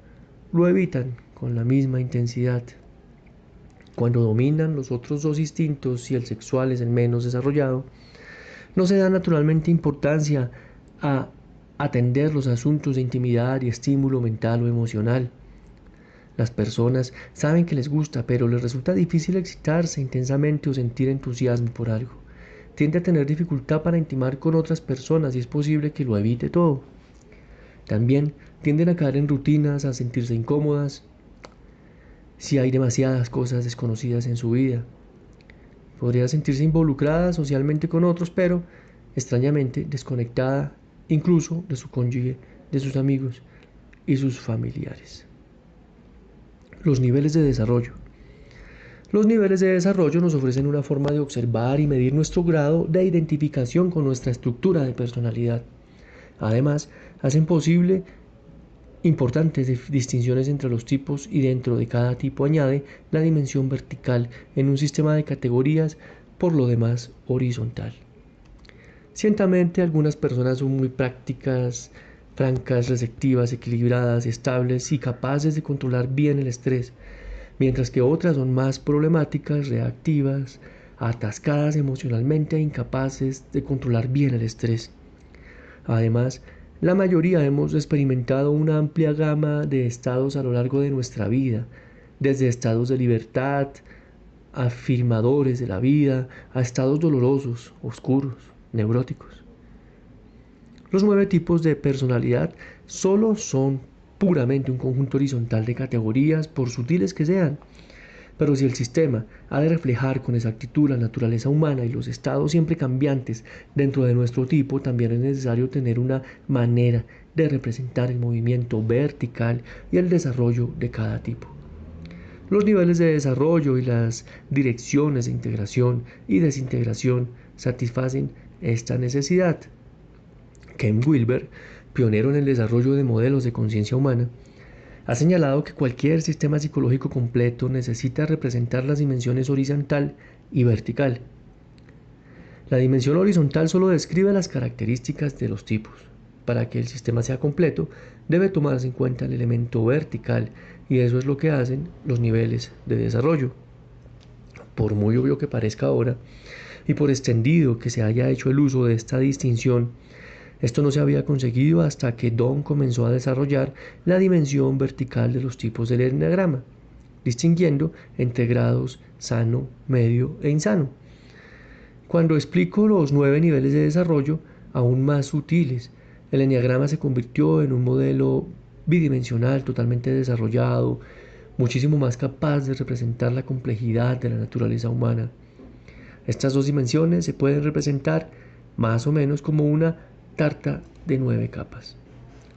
lo evitan con la misma intensidad. Cuando dominan los otros dos instintos y el sexual es el menos desarrollado, no se da naturalmente importancia a atender los asuntos de intimidad y estímulo mental o emocional. Las personas saben que les gusta, pero les resulta difícil excitarse intensamente o sentir entusiasmo por algo. Tiende a tener dificultad para intimar con otras personas y es posible que lo evite todo. También tienden a caer en rutinas, a sentirse incómodas si hay demasiadas cosas desconocidas en su vida. Podría sentirse involucrada socialmente con otros, pero extrañamente desconectada incluso de su cónyuge, de sus amigos y sus familiares. Los niveles de desarrollo. Los niveles de desarrollo nos ofrecen una forma de observar y medir nuestro grado de identificación con nuestra estructura de personalidad. Además, hacen posible importantes distinciones entre los tipos y dentro de cada tipo añade la dimensión vertical en un sistema de categorías, por lo demás horizontal. Ciertamente algunas personas son muy prácticas, francas, receptivas, equilibradas, estables y capaces de controlar bien el estrés, mientras que otras son más problemáticas, reactivas, atascadas emocionalmente e incapaces de controlar bien el estrés. Además, la mayoría hemos experimentado una amplia gama de estados a lo largo de nuestra vida, desde estados de libertad, afirmadores de la vida, a estados dolorosos, oscuros, neuróticos. Los 9 tipos de personalidad solo son puramente un conjunto horizontal de categorías, por sutiles que sean. Pero si el sistema ha de reflejar con exactitud la naturaleza humana y los estados siempre cambiantes dentro de nuestro tipo, también es necesario tener una manera de representar el movimiento vertical y el desarrollo de cada tipo. Los niveles de desarrollo y las direcciones de integración y desintegración satisfacen esta necesidad. Ken Wilber, pionero en el desarrollo de modelos de conciencia humana, ha señalado que cualquier sistema psicológico completo necesita representar las dimensiones horizontal y vertical. La dimensión horizontal solo describe las características de los tipos. Para que el sistema sea completo, debe tomarse en cuenta el elemento vertical, y eso es lo que hacen los niveles de desarrollo. Por muy obvio que parezca ahora, y por extendido que se haya hecho el uso de esta distinción, esto no se había conseguido hasta que Don comenzó a desarrollar la dimensión vertical de los tipos del enneagrama, distinguiendo entre grados sano, medio e insano. Cuando explico los 9 niveles de desarrollo, aún más sutiles, el enneagrama se convirtió en un modelo bidimensional totalmente desarrollado, muchísimo más capaz de representar la complejidad de la naturaleza humana. Estas 2 dimensiones se pueden representar más o menos como una tarta de 9 capas.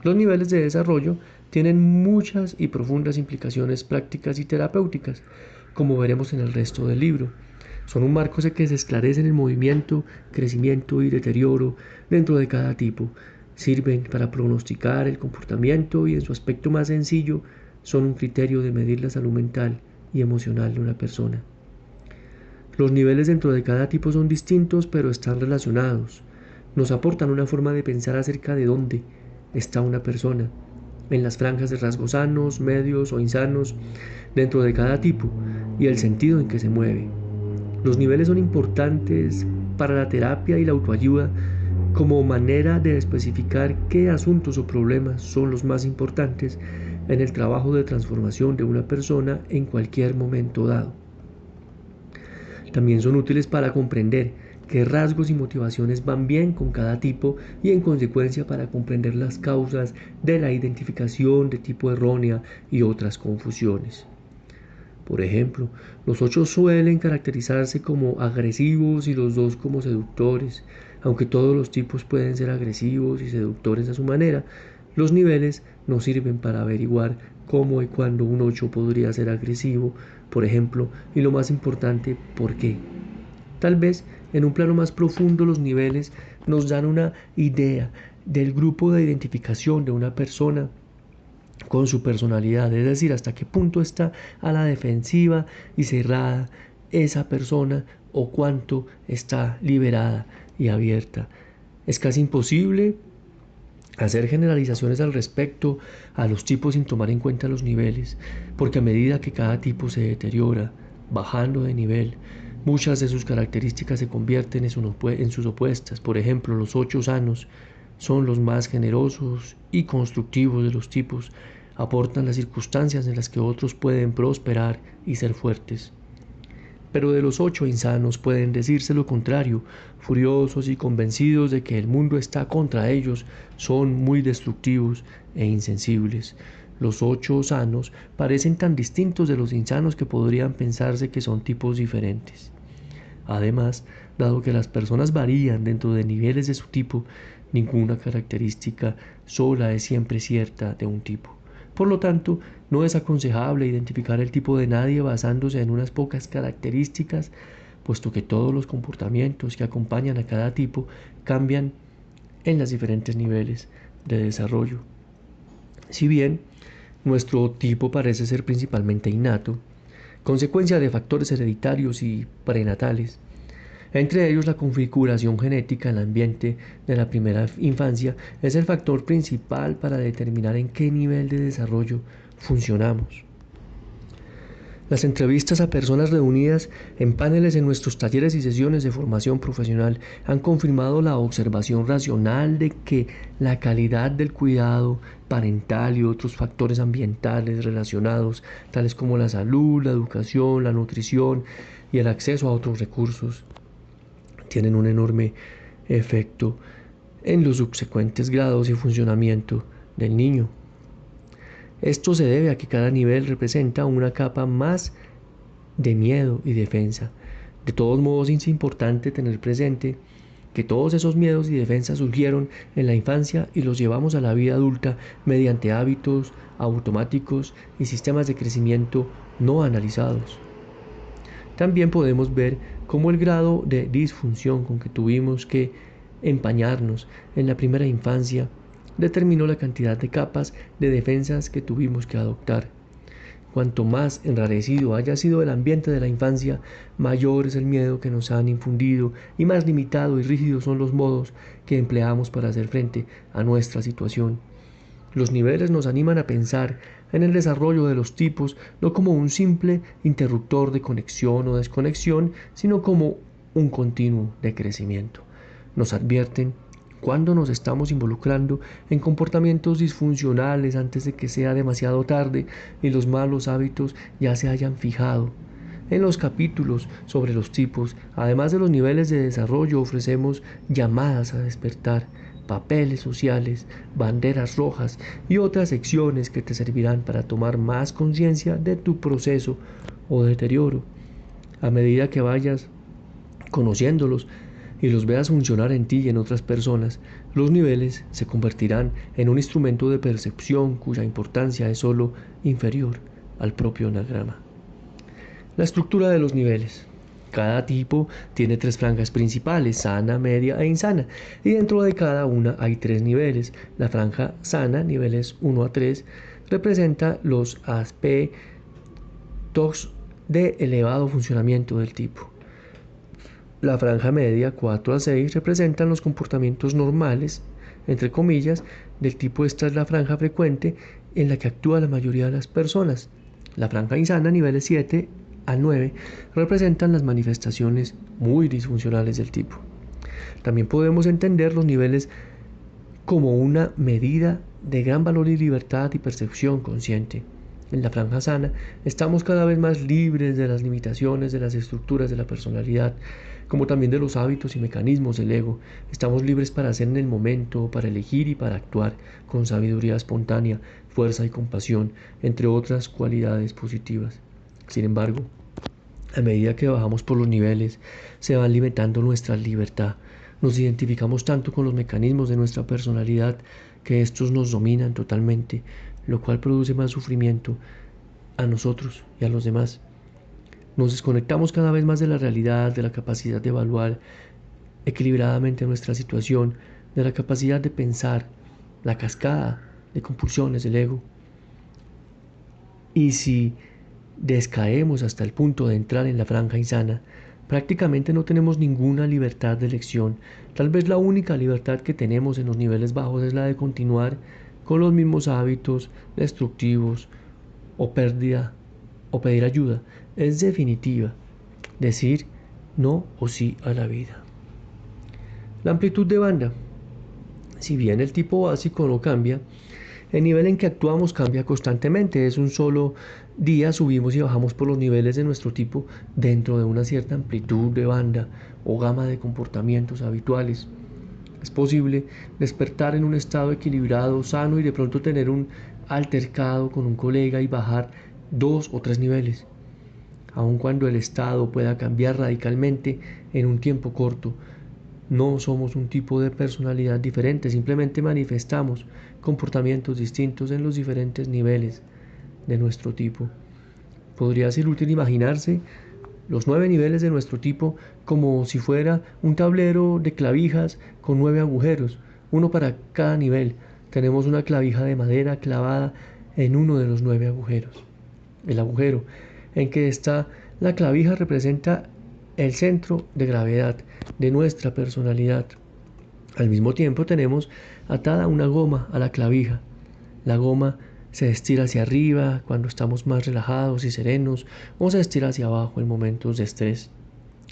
Los niveles de desarrollo tienen muchas y profundas implicaciones prácticas y terapéuticas, como veremos en el resto del libro. Son un marco que se esclarece en el movimiento, crecimiento y deterioro dentro de cada tipo. Sirven para pronosticar el comportamiento y en su aspecto más sencillo son un criterio de medir la salud mental y emocional de una persona. Los niveles dentro de cada tipo son distintos pero están relacionados. Nos aportan una forma de pensar acerca de dónde está una persona, en las franjas de rasgos sanos, medios o insanos dentro de cada tipo y el sentido en que se mueve. Los niveles son importantes para la terapia y la autoayuda como manera de especificar qué asuntos o problemas son los más importantes en el trabajo de transformación de una persona en cualquier momento dado. También son útiles para comprender qué rasgos y motivaciones van bien con cada tipo y en consecuencia para comprender las causas de la identificación de tipo errónea y otras confusiones. Por ejemplo, los 8 suelen caracterizarse como agresivos y los 2 como seductores. Aunque todos los tipos pueden ser agresivos y seductores a su manera, los niveles nos sirven para averiguar cómo y cuándo un 8 podría ser agresivo, por ejemplo, y lo más importante, por qué. Tal vez en un plano más profundo los niveles nos dan una idea del grupo de identificación de una persona con su personalidad, es decir, hasta qué punto está a la defensiva y cerrada esa persona o cuánto está liberada y abierta. Es casi imposible hacer generalizaciones al respecto a los tipos sin tomar en cuenta los niveles, porque a medida que cada tipo se deteriora, bajando de nivel, muchas de sus características se convierten en sus opuestas. Por ejemplo, los 8 sanos son los más generosos y constructivos de los tipos, aportan las circunstancias en las que otros pueden prosperar y ser fuertes. Pero de los 8 insanos pueden decirse lo contrario, furiosos y convencidos de que el mundo está contra ellos, son muy destructivos e insensibles. Los 8 sanos parecen tan distintos de los insanos que podrían pensarse que son tipos diferentes. Además, dado que las personas varían dentro de niveles de su tipo, ninguna característica sola es siempre cierta de un tipo. Por lo tanto, no es aconsejable identificar el tipo de nadie basándose en unas pocas características, puesto que todos los comportamientos que acompañan a cada tipo cambian en los diferentes niveles de desarrollo. Si bien nuestro tipo parece ser principalmente innato, consecuencia de factores hereditarios y prenatales, entre ellos la configuración genética en el ambiente de la primera infancia es el factor principal para determinar en qué nivel de desarrollo funcionamos. Las entrevistas a personas reunidas en paneles en nuestros talleres y sesiones de formación profesional han confirmado la observación racional de que la calidad del cuidado parental y otros factores ambientales relacionados, tales como la salud, la educación, la nutrición y el acceso a otros recursos, tienen un enorme efecto en los subsecuentes grados y funcionamiento del niño. Esto se debe a que cada nivel representa una capa más de miedo y defensa. De todos modos, es importante tener presente que todos esos miedos y defensas surgieron en la infancia y los llevamos a la vida adulta mediante hábitos automáticos y sistemas de crecimiento no analizados. También podemos ver cómo el grado de disfunción con que tuvimos que empañarnos en la primera infancia determinó la cantidad de capas de defensas que tuvimos que adoptar. Cuanto más enrarecido haya sido el ambiente de la infancia, mayor es el miedo que nos han infundido y más limitado y rígidos son los modos que empleamos para hacer frente a nuestra situación. Los niveles nos animan a pensar en el desarrollo de los tipos no como un simple interruptor de conexión o desconexión, sino como un continuo de crecimiento. Nos advierten cuando nos estamos involucrando en comportamientos disfuncionales antes de que sea demasiado tarde y los malos hábitos ya se hayan fijado. En los capítulos sobre los tipos, además de los niveles de desarrollo, ofrecemos llamadas a despertar, papeles sociales, banderas rojas y otras secciones que te servirán para tomar más conciencia de tu proceso o deterioro. A medida que vayas conociéndolos y los veas funcionar en ti y en otras personas, los niveles se convertirán en un instrumento de percepción cuya importancia es solo inferior al propio enagrama. La estructura de los niveles. Cada tipo tiene 3 franjas principales, sana, media e insana, y dentro de cada una hay 3 niveles. La franja sana, niveles 1 a 3, representa los aspectos de elevado funcionamiento del tipo. La franja media 4 a 6 representan los comportamientos normales, entre comillas, del tipo. Esta es la franja frecuente en la que actúa la mayoría de las personas. La franja insana, niveles 7 a 9, representan las manifestaciones muy disfuncionales del tipo. También podemos entender los niveles como una medida de gran valor y libertad y percepción consciente. En la franja sana estamos cada vez más libres de las limitaciones de las estructuras de la personalidad, como también de los hábitos y mecanismos del ego. Estamos libres para hacer en el momento, para elegir y para actuar con sabiduría espontánea, fuerza y compasión, entre otras cualidades positivas. Sin embargo, a medida que bajamos por los niveles, se va limitando nuestra libertad. Nos identificamos tanto con los mecanismos de nuestra personalidad que estos nos dominan totalmente, lo cual produce más sufrimiento a nosotros y a los demás. Nos desconectamos cada vez más de la realidad, de la capacidad de evaluar equilibradamente nuestra situación, de la capacidad de pensar, la cascada de compulsiones del ego. Y si descaemos hasta el punto de entrar en la franja insana, prácticamente no tenemos ninguna libertad de elección. Tal vez la única libertad que tenemos en los niveles bajos es la de continuar con los mismos hábitos destructivos o pérdida o pedir ayuda. Es definitiva decir no o sí a la vida. La amplitud de banda. Si bien el tipo básico no cambia, el nivel en que actuamos cambia constantemente. Es un solo día, subimos y bajamos por los niveles de nuestro tipo dentro de una cierta amplitud de banda o gama de comportamientos habituales. Es posible despertar en un estado equilibrado, sano y de pronto tener un altercado con un colega y bajar 2 o 3 niveles. Aun cuando el estado pueda cambiar radicalmente en un tiempo corto, no somos un tipo de personalidad diferente, simplemente manifestamos comportamientos distintos en los diferentes niveles de nuestro tipo. Podría ser útil imaginarse los 9 niveles de nuestro tipo como si fuera un tablero de clavijas con 9 agujeros, uno para cada nivel. Tenemos una clavija de madera clavada en uno de los 9 agujeros. El agujero en que está la clavija representa el centro de gravedad de nuestra personalidad. Al mismo tiempo tenemos atada una goma a la clavija. La goma se estira hacia arriba cuando estamos más relajados y serenos, o se estira hacia abajo en momentos de estrés.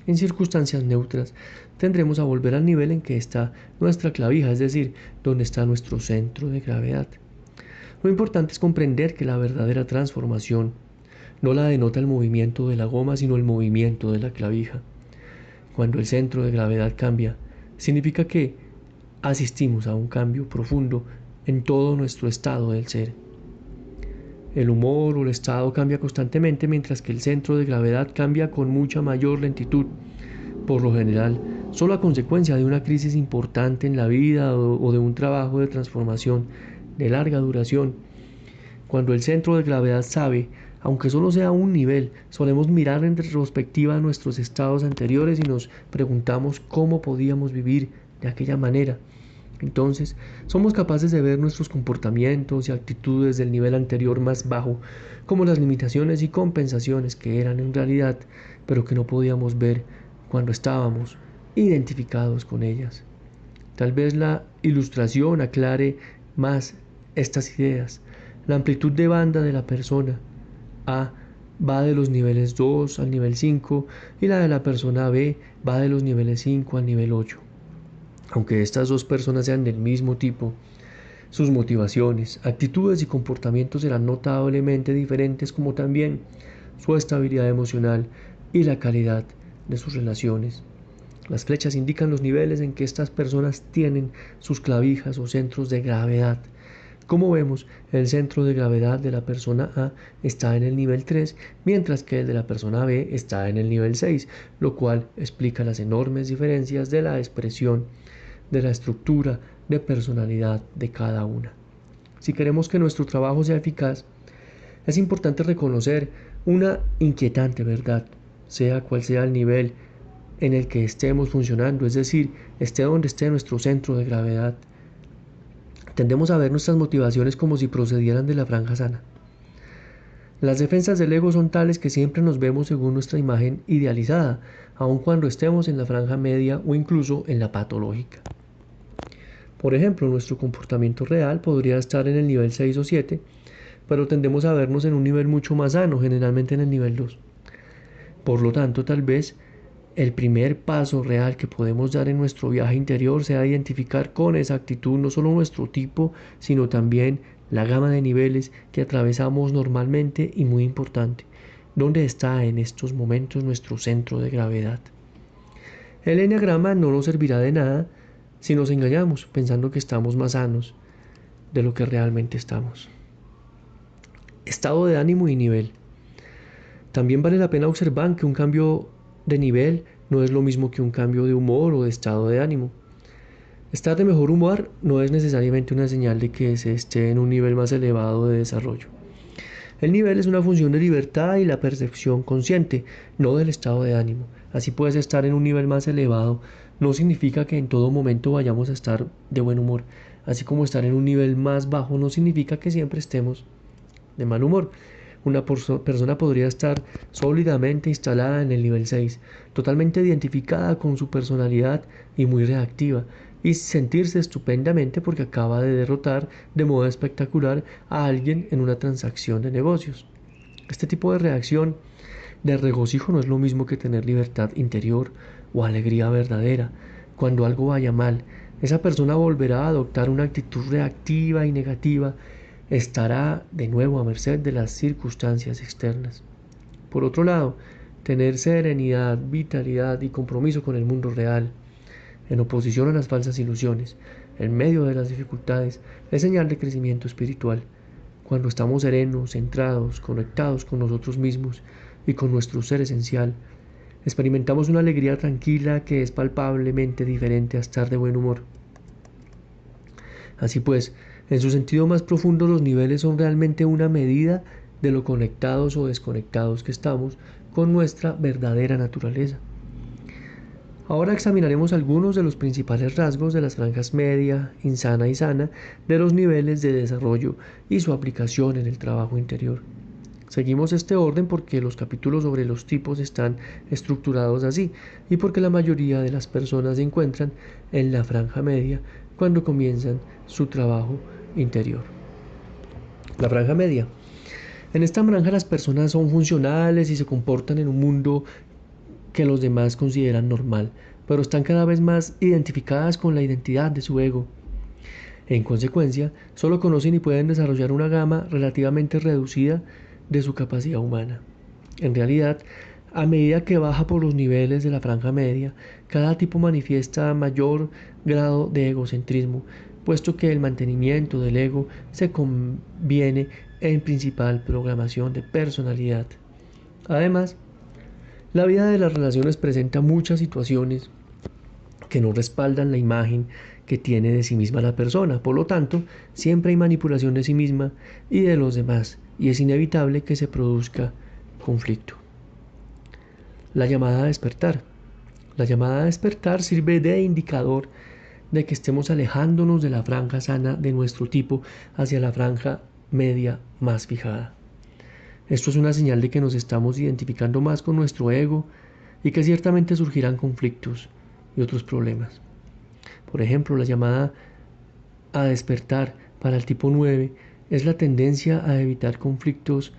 En circunstancias neutras tendremos a volver al nivel en que está nuestra clavija, es decir, donde está nuestro centro de gravedad. Lo importante es comprender que la verdadera transformación no la denota el movimiento de la goma, sino el movimiento de la clavija. Cuando el centro de gravedad cambia, significa que asistimos a un cambio profundo en todo nuestro estado del ser. El humor o el estado cambia constantemente, mientras que el centro de gravedad cambia con mucha mayor lentitud. Por lo general, solo a consecuencia de una crisis importante en la vida o de un trabajo de transformación de larga duración. Cuando el centro de gravedad sabe, aunque solo sea un nivel, solemos mirar en retrospectiva a nuestros estados anteriores y nos preguntamos cómo podíamos vivir de aquella manera. Entonces, somos capaces de ver nuestros comportamientos y actitudes del nivel anterior más bajo, como las limitaciones y compensaciones que eran en realidad, pero que no podíamos ver cuando estábamos identificados con ellas. Tal vez la ilustración aclare más estas ideas. La amplitud de banda de la persona A va de los niveles 2 al nivel 5 y la de la persona B va de los niveles 5 al nivel 8. Aunque estas dos personas sean del mismo tipo, sus motivaciones, actitudes y comportamientos serán notablemente diferentes, como también su estabilidad emocional y la calidad de sus relaciones. Las flechas indican los niveles en que estas personas tienen sus clavijas o centros de gravedad. Como vemos, el centro de gravedad de la persona A está en el nivel 3, mientras que el de la persona B está en el nivel 6, lo cual explica las enormes diferencias de la expresión de la estructura de personalidad de cada una. Si queremos que nuestro trabajo sea eficaz, es importante reconocer una inquietante verdad, sea cual sea el nivel en el que estemos funcionando, es decir, esté donde esté nuestro centro de gravedad. Tendemos a ver nuestras motivaciones como si procedieran de la franja sana. Las defensas del ego son tales que siempre nos vemos según nuestra imagen idealizada, aun cuando estemos en la franja media o incluso en la patológica. Por ejemplo, nuestro comportamiento real podría estar en el nivel 6 o 7, pero tendemos a vernos en un nivel mucho más sano, generalmente en el nivel 2. Por lo tanto, tal vez el primer paso real que podemos dar en nuestro viaje interior sea identificar con exactitud no solo nuestro tipo, sino también la gama de niveles que atravesamos normalmente y, muy importante, dónde está en estos momentos nuestro centro de gravedad. El enneagrama no nos servirá de nada si nos engañamos pensando que estamos más sanos de lo que realmente estamos. Estado de ánimo y nivel. También vale la pena observar que un cambio de nivel no es lo mismo que un cambio de humor o de estado de ánimo. Estar de mejor humor no es necesariamente una señal de que se esté en un nivel más elevado de desarrollo. El nivel es una función de libertad y la percepción consciente, no del estado de ánimo. Así puedes estar en un nivel más elevado, no significa que en todo momento vayamos a estar de buen humor, así como estar en un nivel más bajo no significa que siempre estemos de mal humor. Una persona podría estar sólidamente instalada en el nivel 6, totalmente identificada con su personalidad y muy reactiva, y sentirse estupendamente porque acaba de derrotar de modo espectacular a alguien en una transacción de negocios. Este tipo de reacción de regocijo no es lo mismo que tener libertad interior o alegría verdadera. Cuando algo vaya mal, esa persona volverá a adoptar una actitud reactiva y negativa, estará de nuevo a merced de las circunstancias externas. Por otro lado, tener serenidad, vitalidad y compromiso con el mundo real, en oposición a las falsas ilusiones, en medio de las dificultades, es señal de crecimiento espiritual. Cuando estamos serenos, centrados, conectados con nosotros mismos y con nuestro ser esencial, experimentamos una alegría tranquila que es palpablemente diferente a estar de buen humor. Así pues, en su sentido más profundo, los niveles son realmente una medida de lo conectados o desconectados que estamos con nuestra verdadera naturaleza. Ahora examinaremos algunos de los principales rasgos de las franjas media, insana y sana de los niveles de desarrollo y su aplicación en el trabajo interior. Seguimos este orden porque los capítulos sobre los tipos están estructurados así y porque la mayoría de las personas se encuentran en la franja media cuando comienzan su trabajo interior. La franja media. En esta franja las personas son funcionales y se comportan en un mundo que los demás consideran normal, pero están cada vez más identificadas con la identidad de su ego. En consecuencia, solo conocen y pueden desarrollar una gama relativamente reducida de su capacidad humana. En realidad, a medida que baja por los niveles de la franja media, cada tipo manifiesta mayor grado de egocentrismo, puesto que el mantenimiento del ego se conviene en principal programación de personalidad. Además, la vida de las relaciones presenta muchas situaciones que no respaldan la imagen que tiene de sí misma la persona. Por lo tanto, siempre hay manipulación de sí misma y de los demás, y es inevitable que se produzca conflicto. La llamada a despertar. La llamada a despertar sirve de indicador de que estemos alejándonos de la franja sana de nuestro tipo hacia la franja media más fijada. Esto es una señal de que nos estamos identificando más con nuestro ego y que ciertamente surgirán conflictos y otros problemas. Por ejemplo, la llamada a despertar para el tipo 9 es la tendencia a evitar conflictos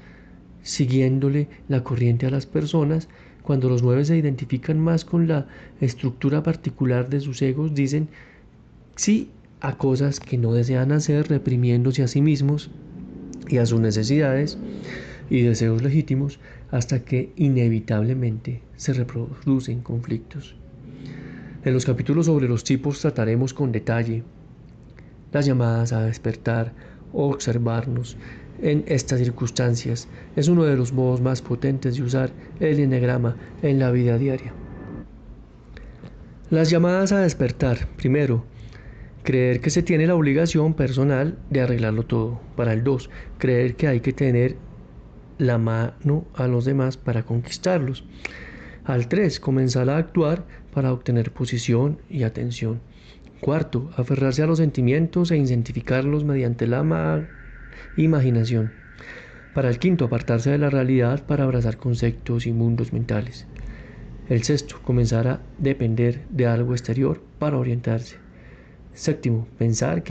siguiéndole la corriente a las personas. Cuando los 9 se identifican más con la estructura particular de sus egos, dicen sí a cosas que no desean hacer, reprimiéndose a sí mismos y a sus necesidades y deseos legítimos hasta que inevitablemente se reproducen conflictos. En los capítulos sobre los tipos trataremos con detalle las llamadas a despertar o observarnos en estas circunstancias. Es uno de los modos más potentes de usar el eneagrama en la vida diaria. Las llamadas a despertar. Primero, creer que se tiene la obligación personal de arreglarlo todo. Para el 2, creer que hay que tener la mano a los demás para conquistarlos. Al 3, comenzar a actuar para obtener posición y atención. Cuarto, aferrarse a los sentimientos e identificarlos mediante la imaginación. Para el 5, apartarse de la realidad para abrazar conceptos y mundos mentales. El 6, comenzar a depender de algo exterior para orientarse. 7, pensar que